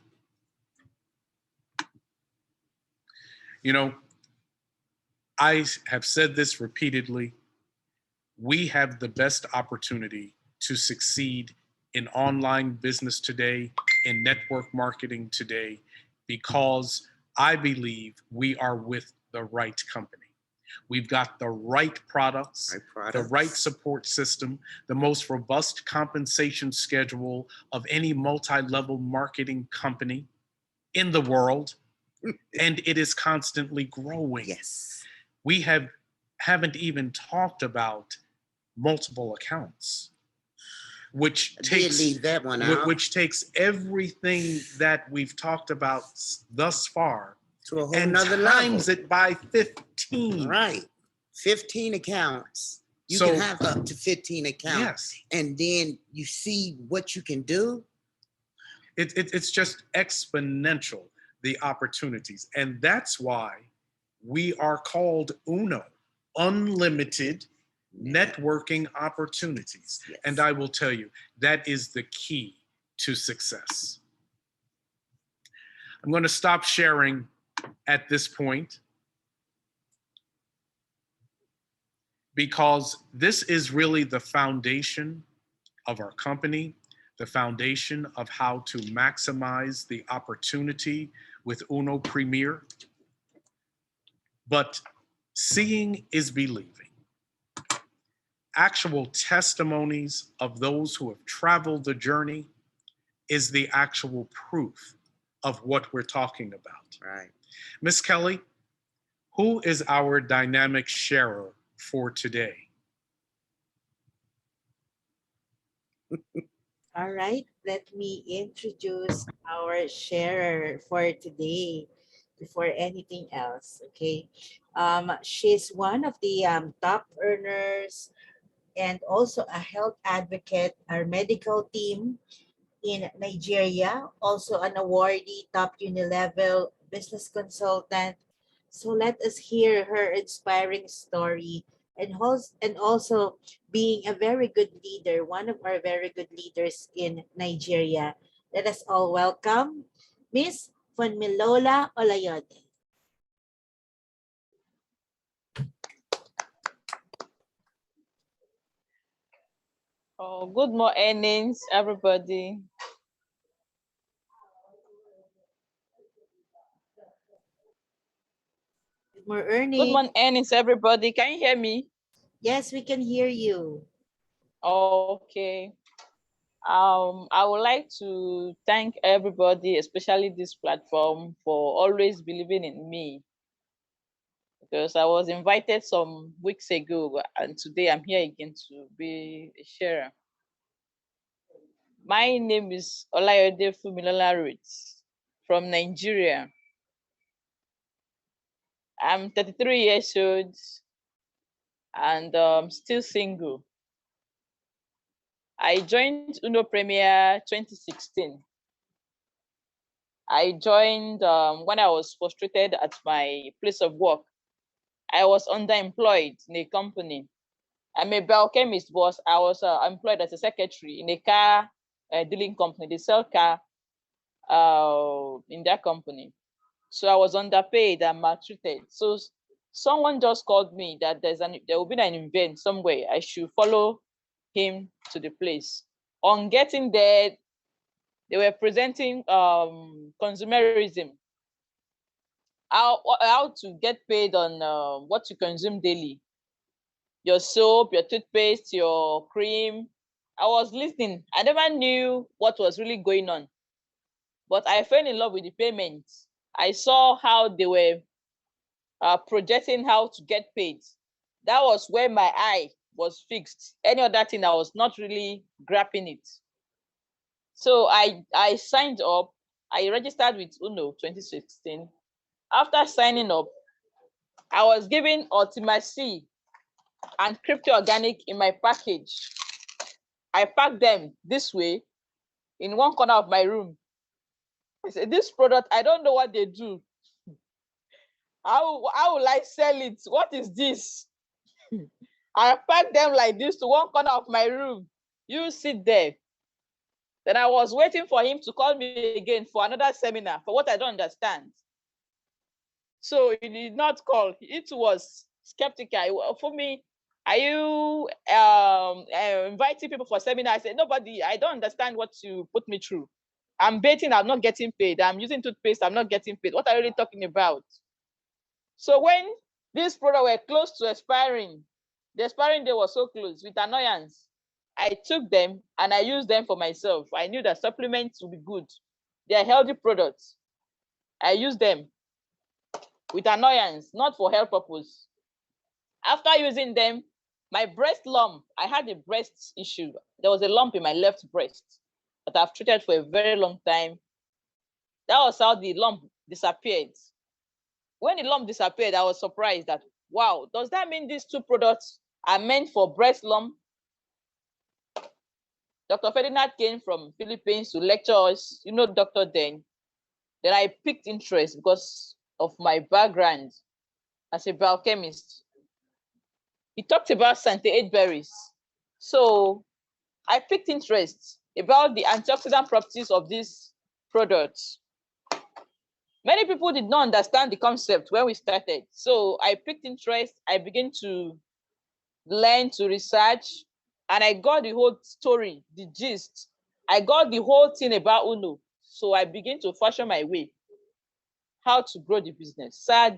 You know, I have said this repeatedly. We have the best opportunity to succeed in online business today, in network marketing today, because I believe we are with the right company. We've got the right products, the right support system, the most robust compensation schedule of any multi-level marketing company in the world, and it is constantly growing. Yes. We haven't even talked about multiple accounts, which takes leave that one out. Which takes everything that we've talked about thus far to a whole and nother times level. it by 15. Right. 15 accounts. You can have up to 15 accounts. Yes. And then you see what you can do. It's just exponential, the opportunities. And that's why we are called UNO, Unlimited Networking Opportunities. Yes. And I will tell you, that is the key to success. I'm going to stop sharing at this point because this is really the foundation of our company, the foundation of how to maximize the opportunity with Uno Premier. But seeing is believing. Actual testimonies of those who have traveled the journey is the actual proof of what we're talking about. Right. Miss Kelly, who is our dynamic sharer for today? All right, let me introduce our sharer for today before anything else, okay? She's one of the top earners and also a health advocate, our medical team in Nigeria, also an awardee, top uni-level business consultant. So let us hear her inspiring story, and also being a very good leader, one of our very good leaders in Nigeria. Let us all welcome Miss Funmilola Olayode. Oh, good morning, everybody. Good morning. Good morning, everybody. Can you hear me? Yes, we can hear you. Okay. I would like to thank everybody, especially this platform, for always believing in me. Because I was invited some weeks ago, and today I'm here again to be a sharer. My name is Olayode Fumilola Ritz from Nigeria. I'm 33 years old and still single. I joined Uno Premier 2016. I joined when I was frustrated at my place of work. I was underemployed in a company. I'm a biochemist, but I was employed as a secretary in a car dealing company. They sell car in that company. So I was underpaid and maltreated. So someone just called me that there will be an event somewhere. I should follow him to the place. On getting there, they were presenting consumerism, how to get paid on what you consume daily, your soap, your toothpaste, your cream. I was listening. I never knew what was really going on, but I fell in love with the payment. I saw how they were projecting how to get paid. That was where my eye was fixed. Any other thing, I was not really grabbing it. So I signed up. I registered with Uno 2016. After signing up, I was given Ultimacy and Crypto Organic in my package. I packed them this way in one corner of my room. I said, this product, I don't know what they do. How will I sell it? What is this? I packed them like this to one corner of my room. You sit there. Then I was waiting for him to call me again for another seminar for what I don't understand. So he did not call. It was skeptical. For me, are you inviting people for seminar? I said, nobody, I don't understand what you put me through. I'm betting I'm not getting paid. I'm using toothpaste, I'm not getting paid. What are you really talking about? So when these products were close to expiring, the expiring day was so close, with annoyance, I took them and I used them for myself. I knew that supplements would be good. They are healthy products. I used them with annoyance, not for health purpose. After using them, my breast lump, I had a breast issue. There was a lump in my left breast that I've treated for a very long time. That was how the lump disappeared. When the lump disappeared, I was surprised that, wow, does that mean these two products are meant for breast lump? Dr. Ferdinand came from Philippines to lecture us, Dr. Den. Then I picked interest because of my background as a biochemist. He talked about 78 berries. So I picked interest about the antioxidant properties of these products. Many people did not understand the concept when we started. So I picked interest. I began to learn, to research, and I got the whole story, the gist. I got the whole thing about Uno. So I began to fashion my way how to grow the business. Sir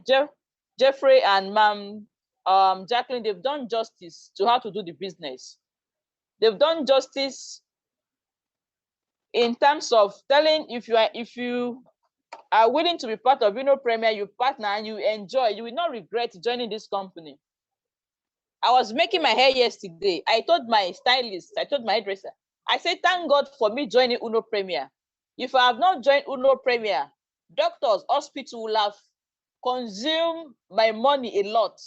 Jeffrey and Ma'am Jacqueline, they've done justice to how to do the business. They've done justice in terms of telling if you are willing to be part of Uno Premier, you partner and you enjoy, you will not regret joining this company. I was making my hair yesterday. I told my stylist, I told my hairdresser, I said, thank God for me joining Uno Premier. If I have not joined Uno Premier, doctors, hospital will have consumed my money a lot.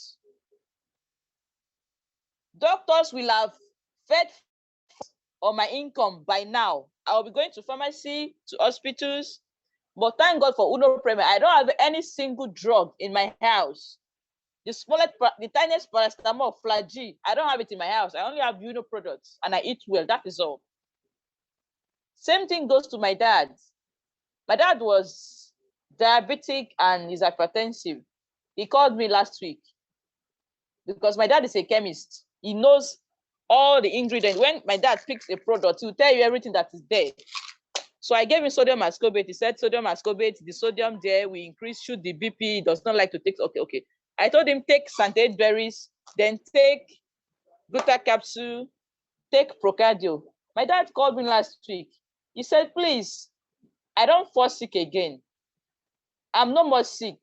Doctors will have fed on my income by now. I'll be going to pharmacy, to hospitals. But thank God for Uno Premier. I don't have any single drug in my house. The tiniest paracetamol, Flagy, I don't have it in my house. I only have Uno products and I eat well. That is all. Same thing goes to my dad. My dad was diabetic and is hypertensive. He called me last week because my dad is a chemist. He knows all the ingredients. When my dad picks a product, he'll tell you everything that is there. So I gave him sodium ascorbate. He said sodium ascorbate, the sodium there, we increase, shoot the BP. He does not like to take, okay. I told him take Santate berries, then take gluta capsule, take Procardio. My dad called me last week. He said, please, I don't fall sick again. I'm no more sick.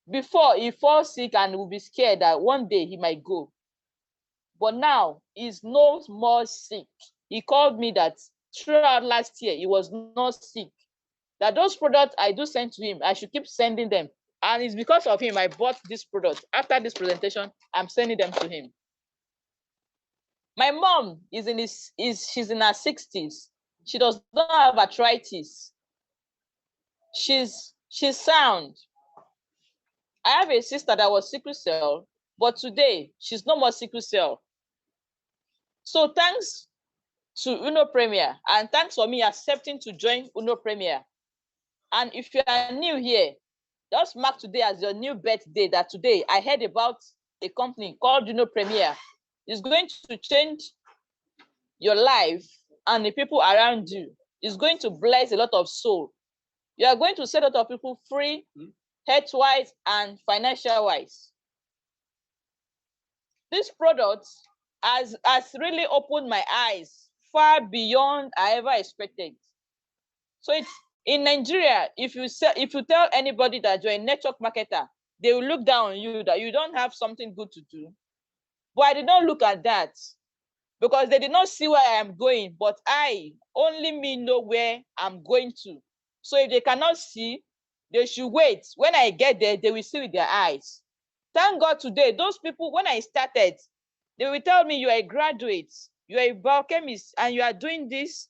Before, he falls sick and will be scared that one day he might go. But now he's no more sick. He called me that throughout last year, he was not sick. That those products I do send to him, I should keep sending them. And it's because of him I bought this product. After this presentation, I'm sending them to him. My mom she's in her 60s. She does not have arthritis. She's sound. I have a sister that was sickle cell, but today she's no more sickle cell. So thanks to Uno Premier, and thanks for me accepting to join Uno Premier. And if you are new here, just mark today as your new birthday, that today I heard about a company called Uno Premier. It's going to change your life and the people around you. It's going to bless a lot of soul. You are going to set a lot of people free, health-wise and financial-wise. This product has really opened my eyes far beyond I ever expected. So it's in Nigeria, if you tell anybody that you're a network marketer, they will look down on you that you don't have something good to do. But I did not look at that because they did not see where I am going, but only me know where I'm going to. So if they cannot see, they should wait. When I get there, they will see with their eyes. Thank God today, those people, when I started, they will tell me you are a graduate, you are a biochemist, and you are doing this.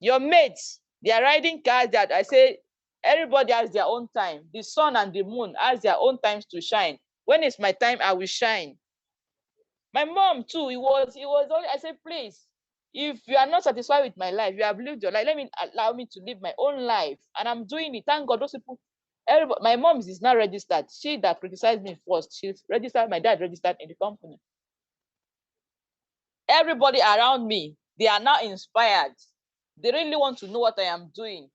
Your mates, they are riding cars that I say, everybody has their own time. The sun and the moon has their own times to shine. When it's my time, I will shine. My mom too, it was only, I said, please, if you are not satisfied with my life, you have lived your life, allow me to live my own life. And I'm doing it. Thank God, those people, everybody, my mom is now registered. She that criticized me first, she's registered, my dad registered in the company. Everybody around me, they are now inspired. They really want to know what I am doing.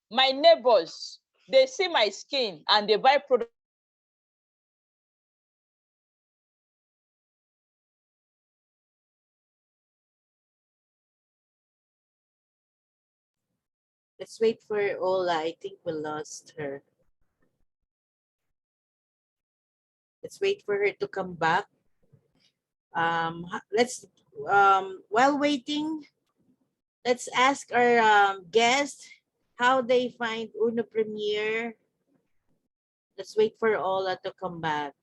My neighbors, they see my skin and they buy products. Let's wait for Ola. I think we lost her. Let's wait for her to come back. While waiting, let's ask our guests how they find Uno Premier. Let's wait for Ola to come back.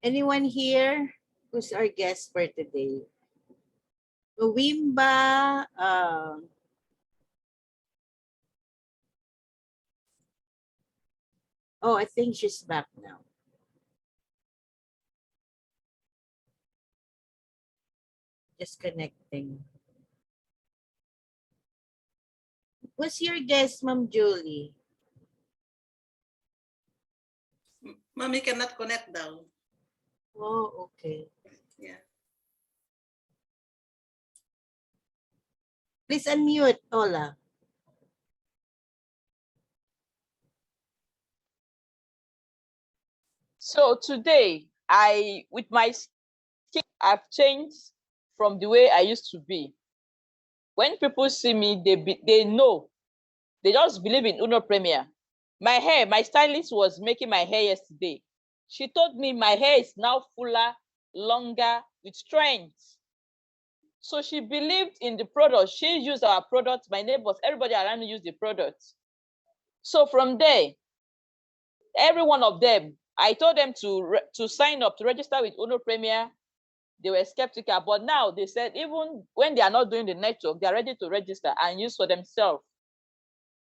Anyone here who's our guest for today? Wimba, oh, I think she's back now. Just connecting. Who's your guest, Ma'am Julie? Mommy cannot connect daw. Oh, okay. Yeah. Please unmute, Ola. So today, with my skin, I've changed from the way I used to be. When people see me, they know. They just believe in Uno Premier. My hair, my stylist was making my hair yesterday. She told me my hair is now fuller, longer, with strength. So she believed in the product. She used our product. My neighbors, everybody around me used the product. So from there, every one of them, I told them to sign up, to register with Uno Premier. They were skeptical, but now they said even when they are not doing the network, they are ready to register and use for themselves.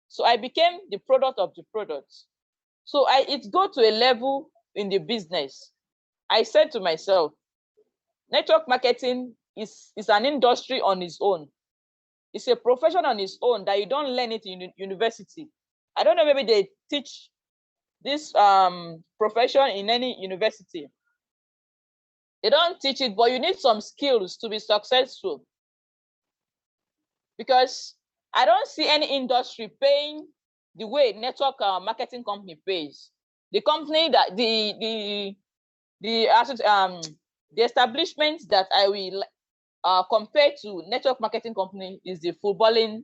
So I became the product of the product. So it got to a level in the business. I said to myself, network marketing is an industry on its own. It's a profession on its own that you don't learn it in university. I don't know, maybe they teach this profession in any university. They don't teach it, but you need some skills to be successful. Because I don't see any industry paying the way network marketing company pays. The company that the establishment that I will compare to network marketing company is the footballing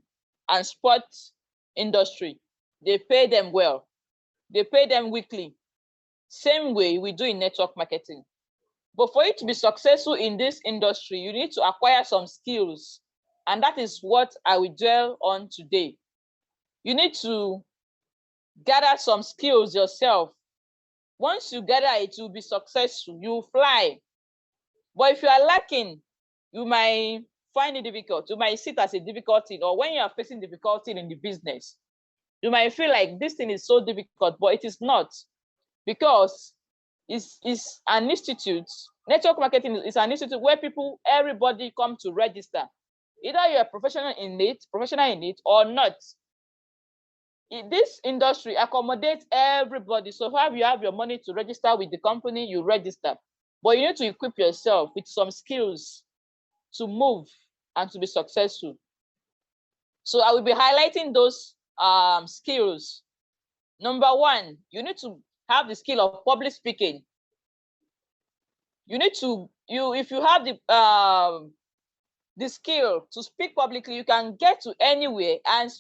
and sports industry. They pay them well. They pay them weekly. Same way we do in network marketing. But for you to be successful in this industry, you need to acquire some skills. And that is what I will dwell on today. You need to gather some skills yourself. Once you gather it, you'll be successful. You'll fly. But if you are lacking, you might find it difficult. You might see it as a difficulty, or when you are facing difficulty in the business, you might feel like this thing is so difficult, but it is not, because it's an institute. Network marketing is an institute where everybody come to register. Either you're a professional in it or not. This industry accommodates everybody. So if you have your money to register with the company, you register. But you need to equip yourself with some skills to move and to be successful. So I will be highlighting those skills. Number one, you need to have the skill of public speaking. You need to, if you have the skill to speak publicly, you can get to anywhere and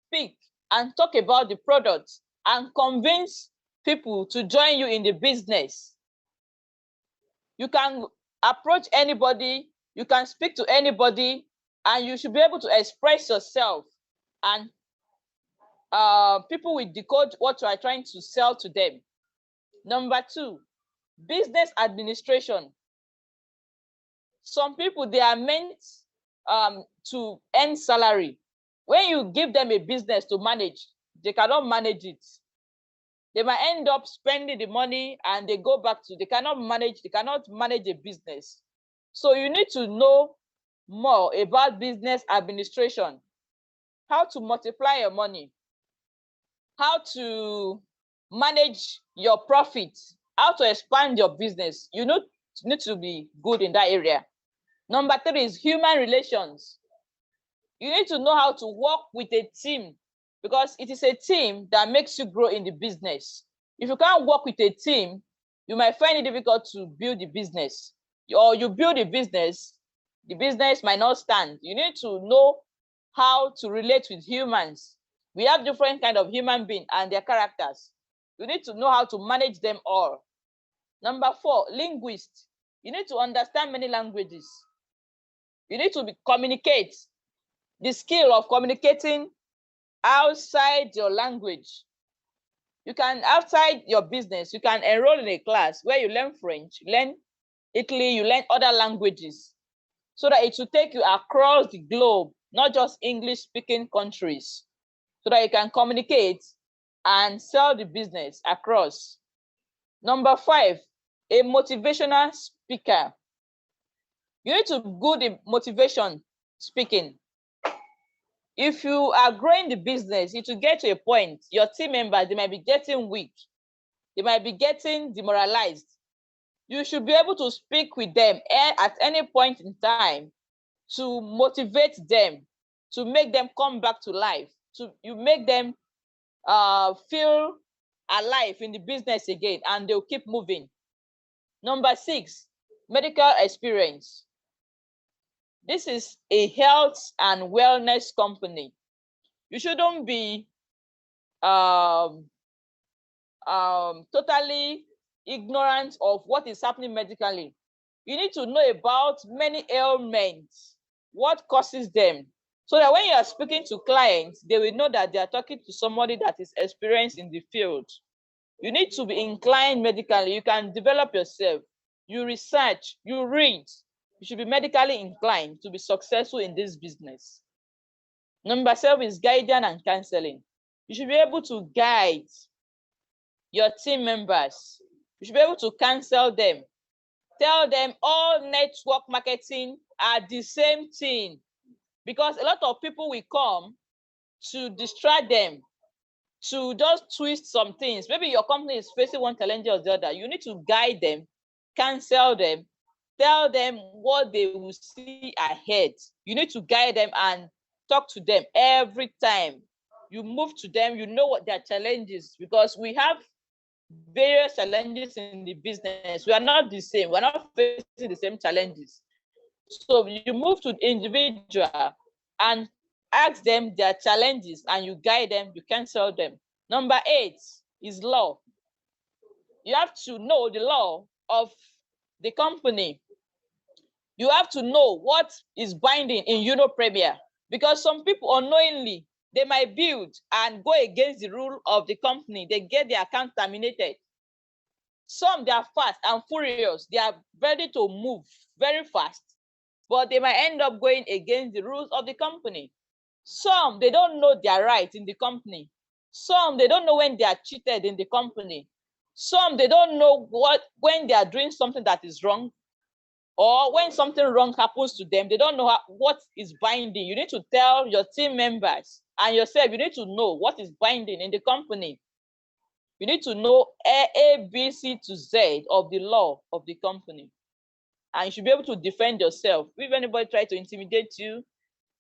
speak and talk about the product and convince people to join you in the business. You can approach anybody, you can speak to anybody, and you should be able to express yourself, and people will decode what you are trying to sell to them. Number two, business administration. Some people, they are meant to earn salary. When you give them a business to manage, they cannot manage it. They might end up spending the money and they go back to, they cannot manage a business. So you need to know more about business administration, how to multiply your money, how to manage your profits, how to expand your business. You need to be good in that area. Number three is human relations. You need to know how to work with a team, because it is a team that makes you grow in the business. If you can't work with a team, you might find it difficult to build the business. Or you build a business, the business might not stand. You need to know how to relate with humans. We have different kinds of human beings and their characters. You need to know how to manage them all. Number four, linguist. You need to understand many languages. You need to communicate. The skill of communicating outside your language. You can, outside your business, you can enroll in a class where you learn French, you learn Italy, you learn other languages, so that it will take you across the globe, not just English-speaking countries, so that you can communicate and sell the business across. Number five, a motivational speaker. You need to be good in motivation speaking. If you are growing the business, it will get to a point, your team members, they might be getting weak. They might be getting demoralized. You should be able to speak with them at any point in time to motivate them, to make them come back to life, you make them feel alive in the business again, and they'll keep moving. Number six, medical experience. This is a health and wellness company. You shouldn't be totally ignorant of what is happening medically. You need to know about many ailments what causes them, so that when you are speaking to clients, they will know that they are talking to somebody that is experienced in the field. You need to be inclined medically. You can develop yourself. You research, you read. You should be medically inclined to be successful in this business. Number 7 is guidance and counseling. You should be able to guide your team members. You should be able to counsel them. Tell them all network marketing are the same thing, because a lot of people will come to distract them, to just twist some things. Maybe your company is facing one challenge or the other. You need to guide them, counsel them, tell them what they will see ahead. You need to guide them and talk to them every time. You move to them, you know what their challenges, because we have various challenges in the business. We are not the same. We're not facing the same challenges. So you move to the individual and ask them their challenges, and you guide them, you counsel them. Number 8 is law. You have to know the law of the company. You have to know what is binding in Uno Premier, because some people unknowingly, they might build and go against the rule of the company. They get their account terminated. Some, they are fast and furious. They are ready to move very fast, but they might end up going against the rules of the company. Some, they don't know their rights in the company. Some, they don't know when they are cheated in the company. Some, they don't know when they are doing something that is wrong, or when something wrong happens to them, they don't know what is binding. You need to tell your team members and yourself, you need to know what is binding in the company. You need to know A, B, C to Z of the law of the company. And you should be able to defend yourself. If anybody tries to intimidate you,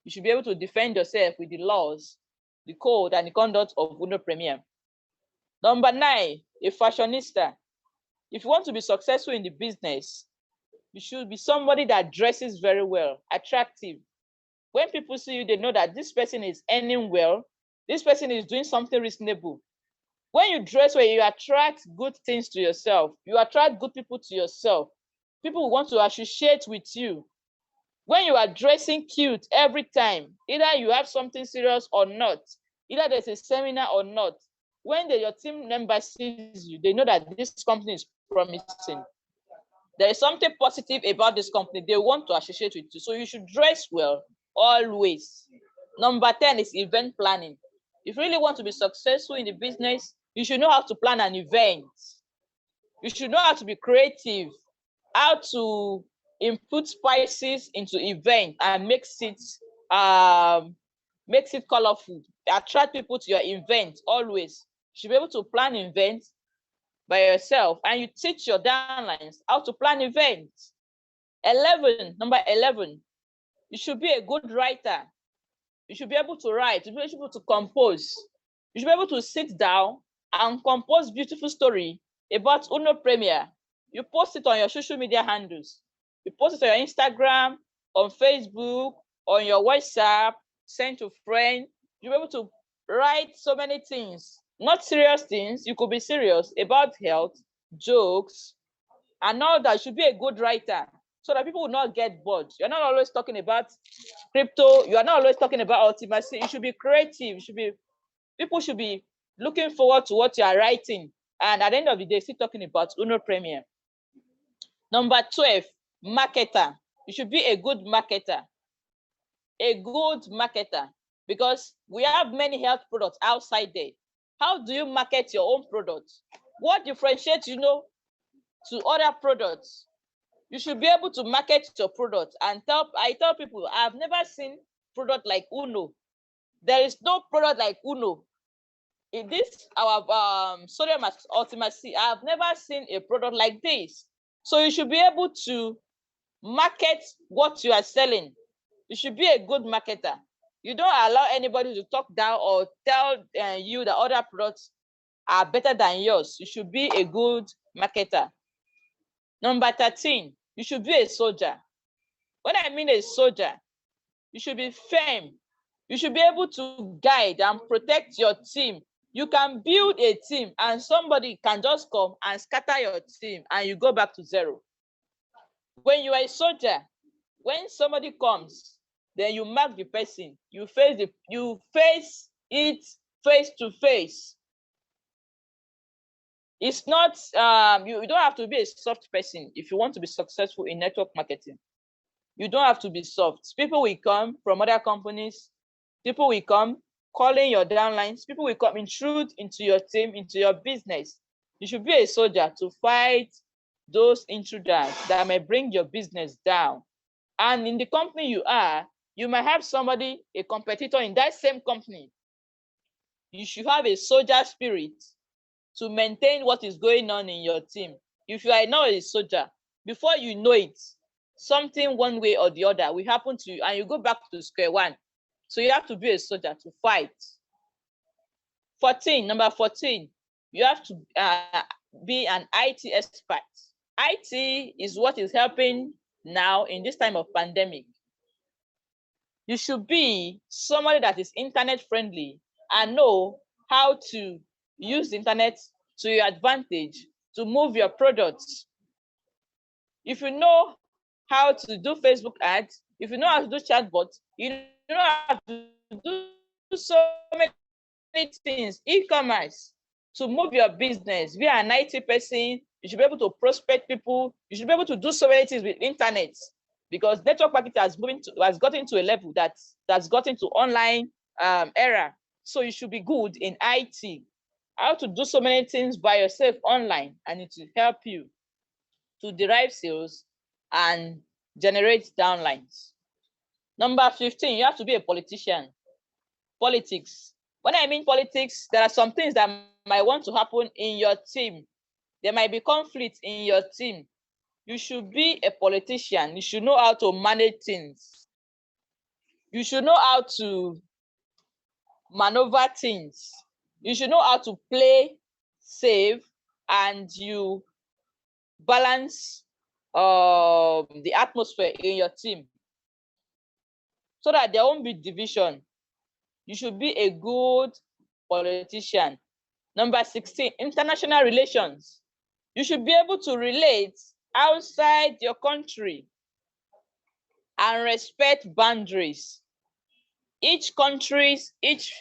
you should be able to defend yourself with the laws, the code, and the conduct of Uno Premier. Number 9, a fashionista. If you want to be successful in the business, you should be somebody that dresses very well, attractive. When people see you, they know that this person is earning well, this person is doing something reasonable. When you dress well, you attract good things to yourself. You attract good people to yourself. People want to associate with you. When you are dressing cute every time, either you have something serious or not, either there's a seminar or not, when your team member sees you, they know that this company is promising. There is something positive about this company. They want to associate with you. So you should dress well always. Number 10 is event planning. If you really want to be successful in the business, you should know how to plan an event. You should know how to be creative, how to input spices into event and makes it colorful, attract people to your event always. You should be able to plan events by yourself, and you teach your downlines how to plan events. Number 11, you should be a good writer. You should be able to write, you should be able to compose. You should be able to sit down and compose beautiful story about Uno Premier. You post it on your social media handles. You post it on your Instagram, on Facebook, on your WhatsApp, send to friends. You'll be able to write so many things, not serious things. You could be serious about health, jokes, and all that. You should be a good writer so that people will not get bored. You're not always talking about crypto. You are not always talking about ultimacy. You should be creative. People should be looking forward to what you are writing. And at the end of the day, still talking about Uno Premier. Number 12, marketer. You should be a good marketer. A good marketer, because we have many health products outside there. How do you market your own products? What differentiates you to other products? You should be able to market your product and I tell people, I've never seen product like Uno. There is no product like Uno. In this, our sodium ultimacy, I've never seen a product like this. So you should be able to market what you are selling. You should be a good marketer. You don't allow anybody to talk down or tell you that other products are better than yours. You should be a good marketer. Number 13, you should be a soldier. When I mean a soldier, you should be firm. You should be able to guide and protect your team. You can build a team and somebody can just come and scatter your team and you go back to zero. When you are a soldier, when somebody comes, then you mark the person. You face it face to face. It's not, you don't have to be a soft person if you want to be successful in network marketing. You don't have to be soft. People will come from other companies. People will come calling your downlines. People will come intrude into your team, into your business. You should be a soldier to fight those intruders that may bring your business down. And in the company you are, you might have somebody, a competitor in that same company. You should have a soldier spirit to maintain what is going on in your team. If you are not a soldier, before you know it, something one way or the other will happen to you and you go back to square one. So you have to be a soldier to fight. Number 14, you have to be an IT expert. IT is what is helping now in this time of pandemic. You should be somebody that is internet friendly and know how to use the internet to your advantage to move your products. If you know how to do Facebook ads, if you know how to do chatbots, you know how to do so many things, e-commerce, to move your business. Be an IT person, you should be able to prospect people, you should be able to do so many things with internet, because network marketing has gotten to a level that's gotten to online era. So you should be good in IT. How to do so many things by yourself online, and it will help you to derive sales and generate downlines. Number 15, you have to be a politician. Politics. When I mean politics, there are some things that might want to happen in your team. There might be conflict in your team. You should be a politician. You should know how to manage things. You should know how to maneuver things. You should know how to play safe, and you balance the atmosphere in your team so that there won't be division. You should be a good politician. Number 16, international relations. You should be able to relate outside your country and respect boundaries. Each country's, each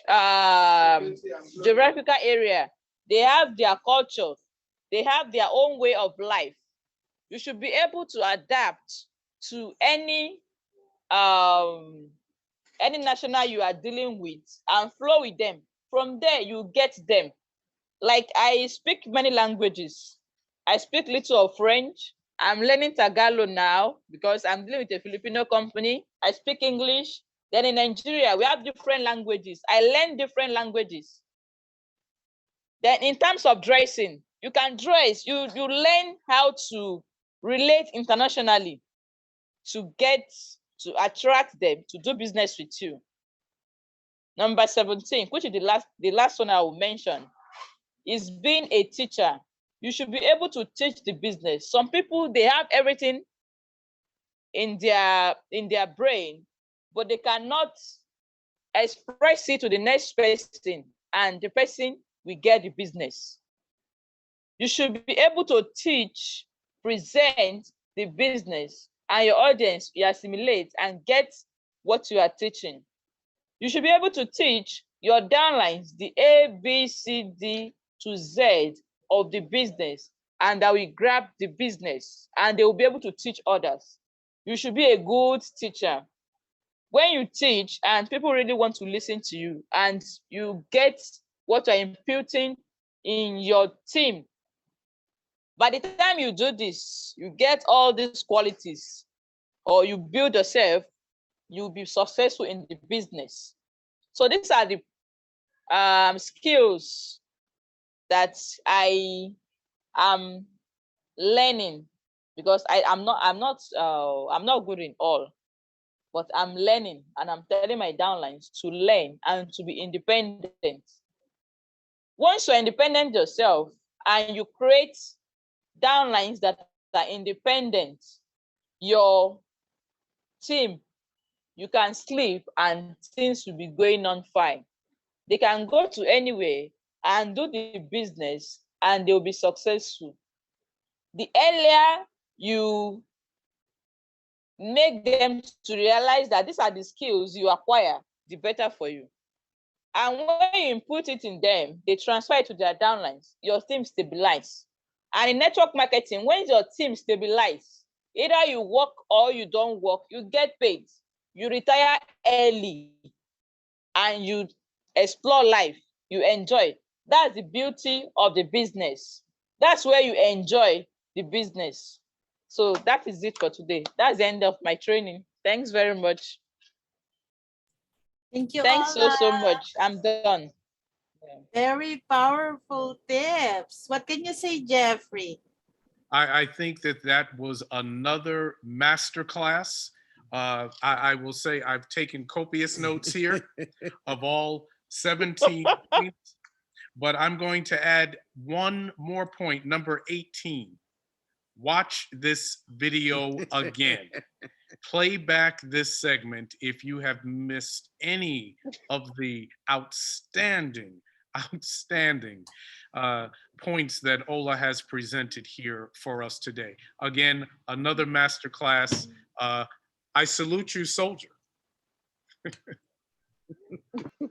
geographical area, they have their culture, they have their own way of life. You should be able to adapt to any national you are dealing with and flow with them. From there, you get them. Like, I speak many languages. I speak little of French. I'm learning Tagalog now because I'm dealing with a Filipino company. I speak English. Then in Nigeria, we have different languages. I learn different languages. Then in terms of dressing, you can dress. You learn how to relate internationally to attract them to do business with you. Number 17, which is the last one I will mention, is being a teacher. You should be able to teach the business. Some people, they have everything in their brain, but they cannot express it to the next person, and the person will get the business. You should be able to teach, present the business, and your audience will assimilate and get what you are teaching. You should be able to teach your downlines the A, B, C, D to Z of the business, and that will grab the business, and they will be able to teach others. You should be a good teacher. When you teach and people really want to listen to you, and you get what you're imputing in your team, by the time you do this, you get all these qualities, or you build yourself, you'll be successful in the business. So these are the skills that I am learning, because I'm not good in all, but I'm learning, and I'm telling my downlines to learn and to be independent. Once you're independent yourself and you create downlines that are independent, your team, you can sleep and things will be going on fine. They can go to anywhere and do the business, and they'll be successful. The earlier you make them to realize that these are the skills you acquire, the better for you. And when you put it in them, they transfer it to their downlines. Your team stabilize. And in network marketing, when your team stabilize, either you work or you don't work, you get paid. You retire early and you explore life. You enjoy. That's the beauty of the business. That's where you enjoy the business. So that is it for today. That's the end of my training. Thanks very much. Thank you, Thanks so Ola. much. I'm done. Very powerful tips. What can you say, Jeffrey? I think that was another masterclass. I will say I've taken copious notes here of all 17 points, but I'm going to add one more point, number 18. Watch this video again. Play back this segment if you have missed any of the outstanding points that Ola has presented here for us today. Again, another masterclass. I salute you, soldier.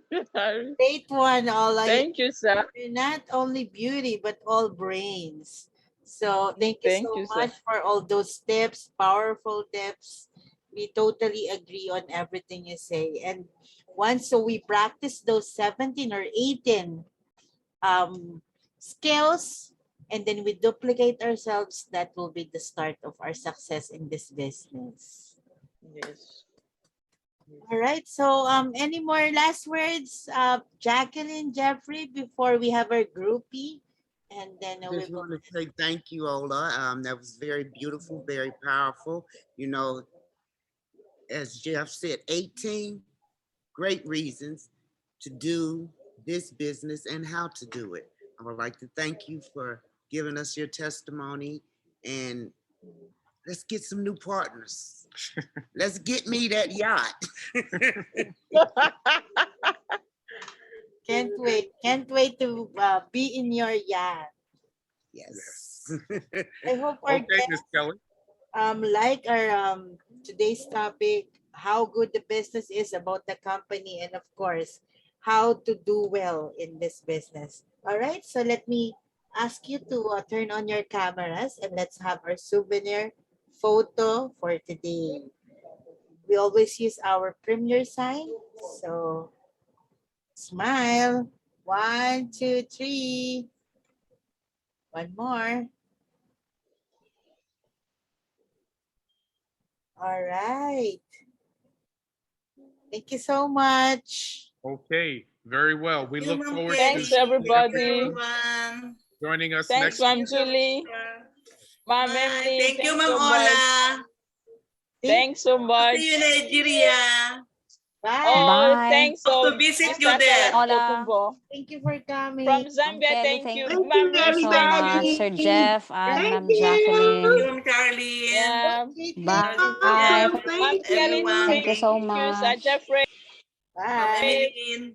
Great one, Ola. Thank you, sir. You're not only beauty, but all brains. So thank you Thank so you, sir. much for all those tips, powerful tips. We totally agree on everything you say. And once we practice those 17 or 18 skills, and then we duplicate ourselves, that will be the start of our success in this business. Yes. All right. So any more last words, Jacqueline, Jeffrey, before we have our groupie? And then I we just will. want to say thank you, Ola. That was very beautiful, very powerful. You know, as Jeff said, 18 great reasons to do this business and how to do it. I would like to thank you for giving us your testimony, and let's get some new partners. Let's get me that yacht. Can't wait. Can't wait to be in your yacht. Yes. I hope our Okay, Miss Kelly. like our today's topic, how good the business is about the company, and of course, how to do well in this business. All right, so let me ask you to turn on your cameras and let's have our souvenir photo for today. We always use our premier sign, so smile. 1, 2, 3. One more. All right. Thank you so much. Okay, very well. We look forward Thanks, to everybody. Everyone. joining us Thanks, next Ma'am week. Julie. Ma'am Bye. Emily. Thank you, thanks Ma'am so much. Ola. Thanks so much. See you, Nigeria. Bye. Oh, Bye. thanks, Hope to visit you Mr. there. Hola. Tokumbo. Thank you for coming. From Zambia, Kelly, thank you. Thank Ma'am you, you so Rose, thank much. you. Sir everybody. Jeff and Thank Ma'am Thank Jacqueline. you, Charlene. Okay, Bye. Ma'am Thank Kelly, everyone. Thank you so thank you. Sir much. Jeffrey. Ma'am Bye. Emeline.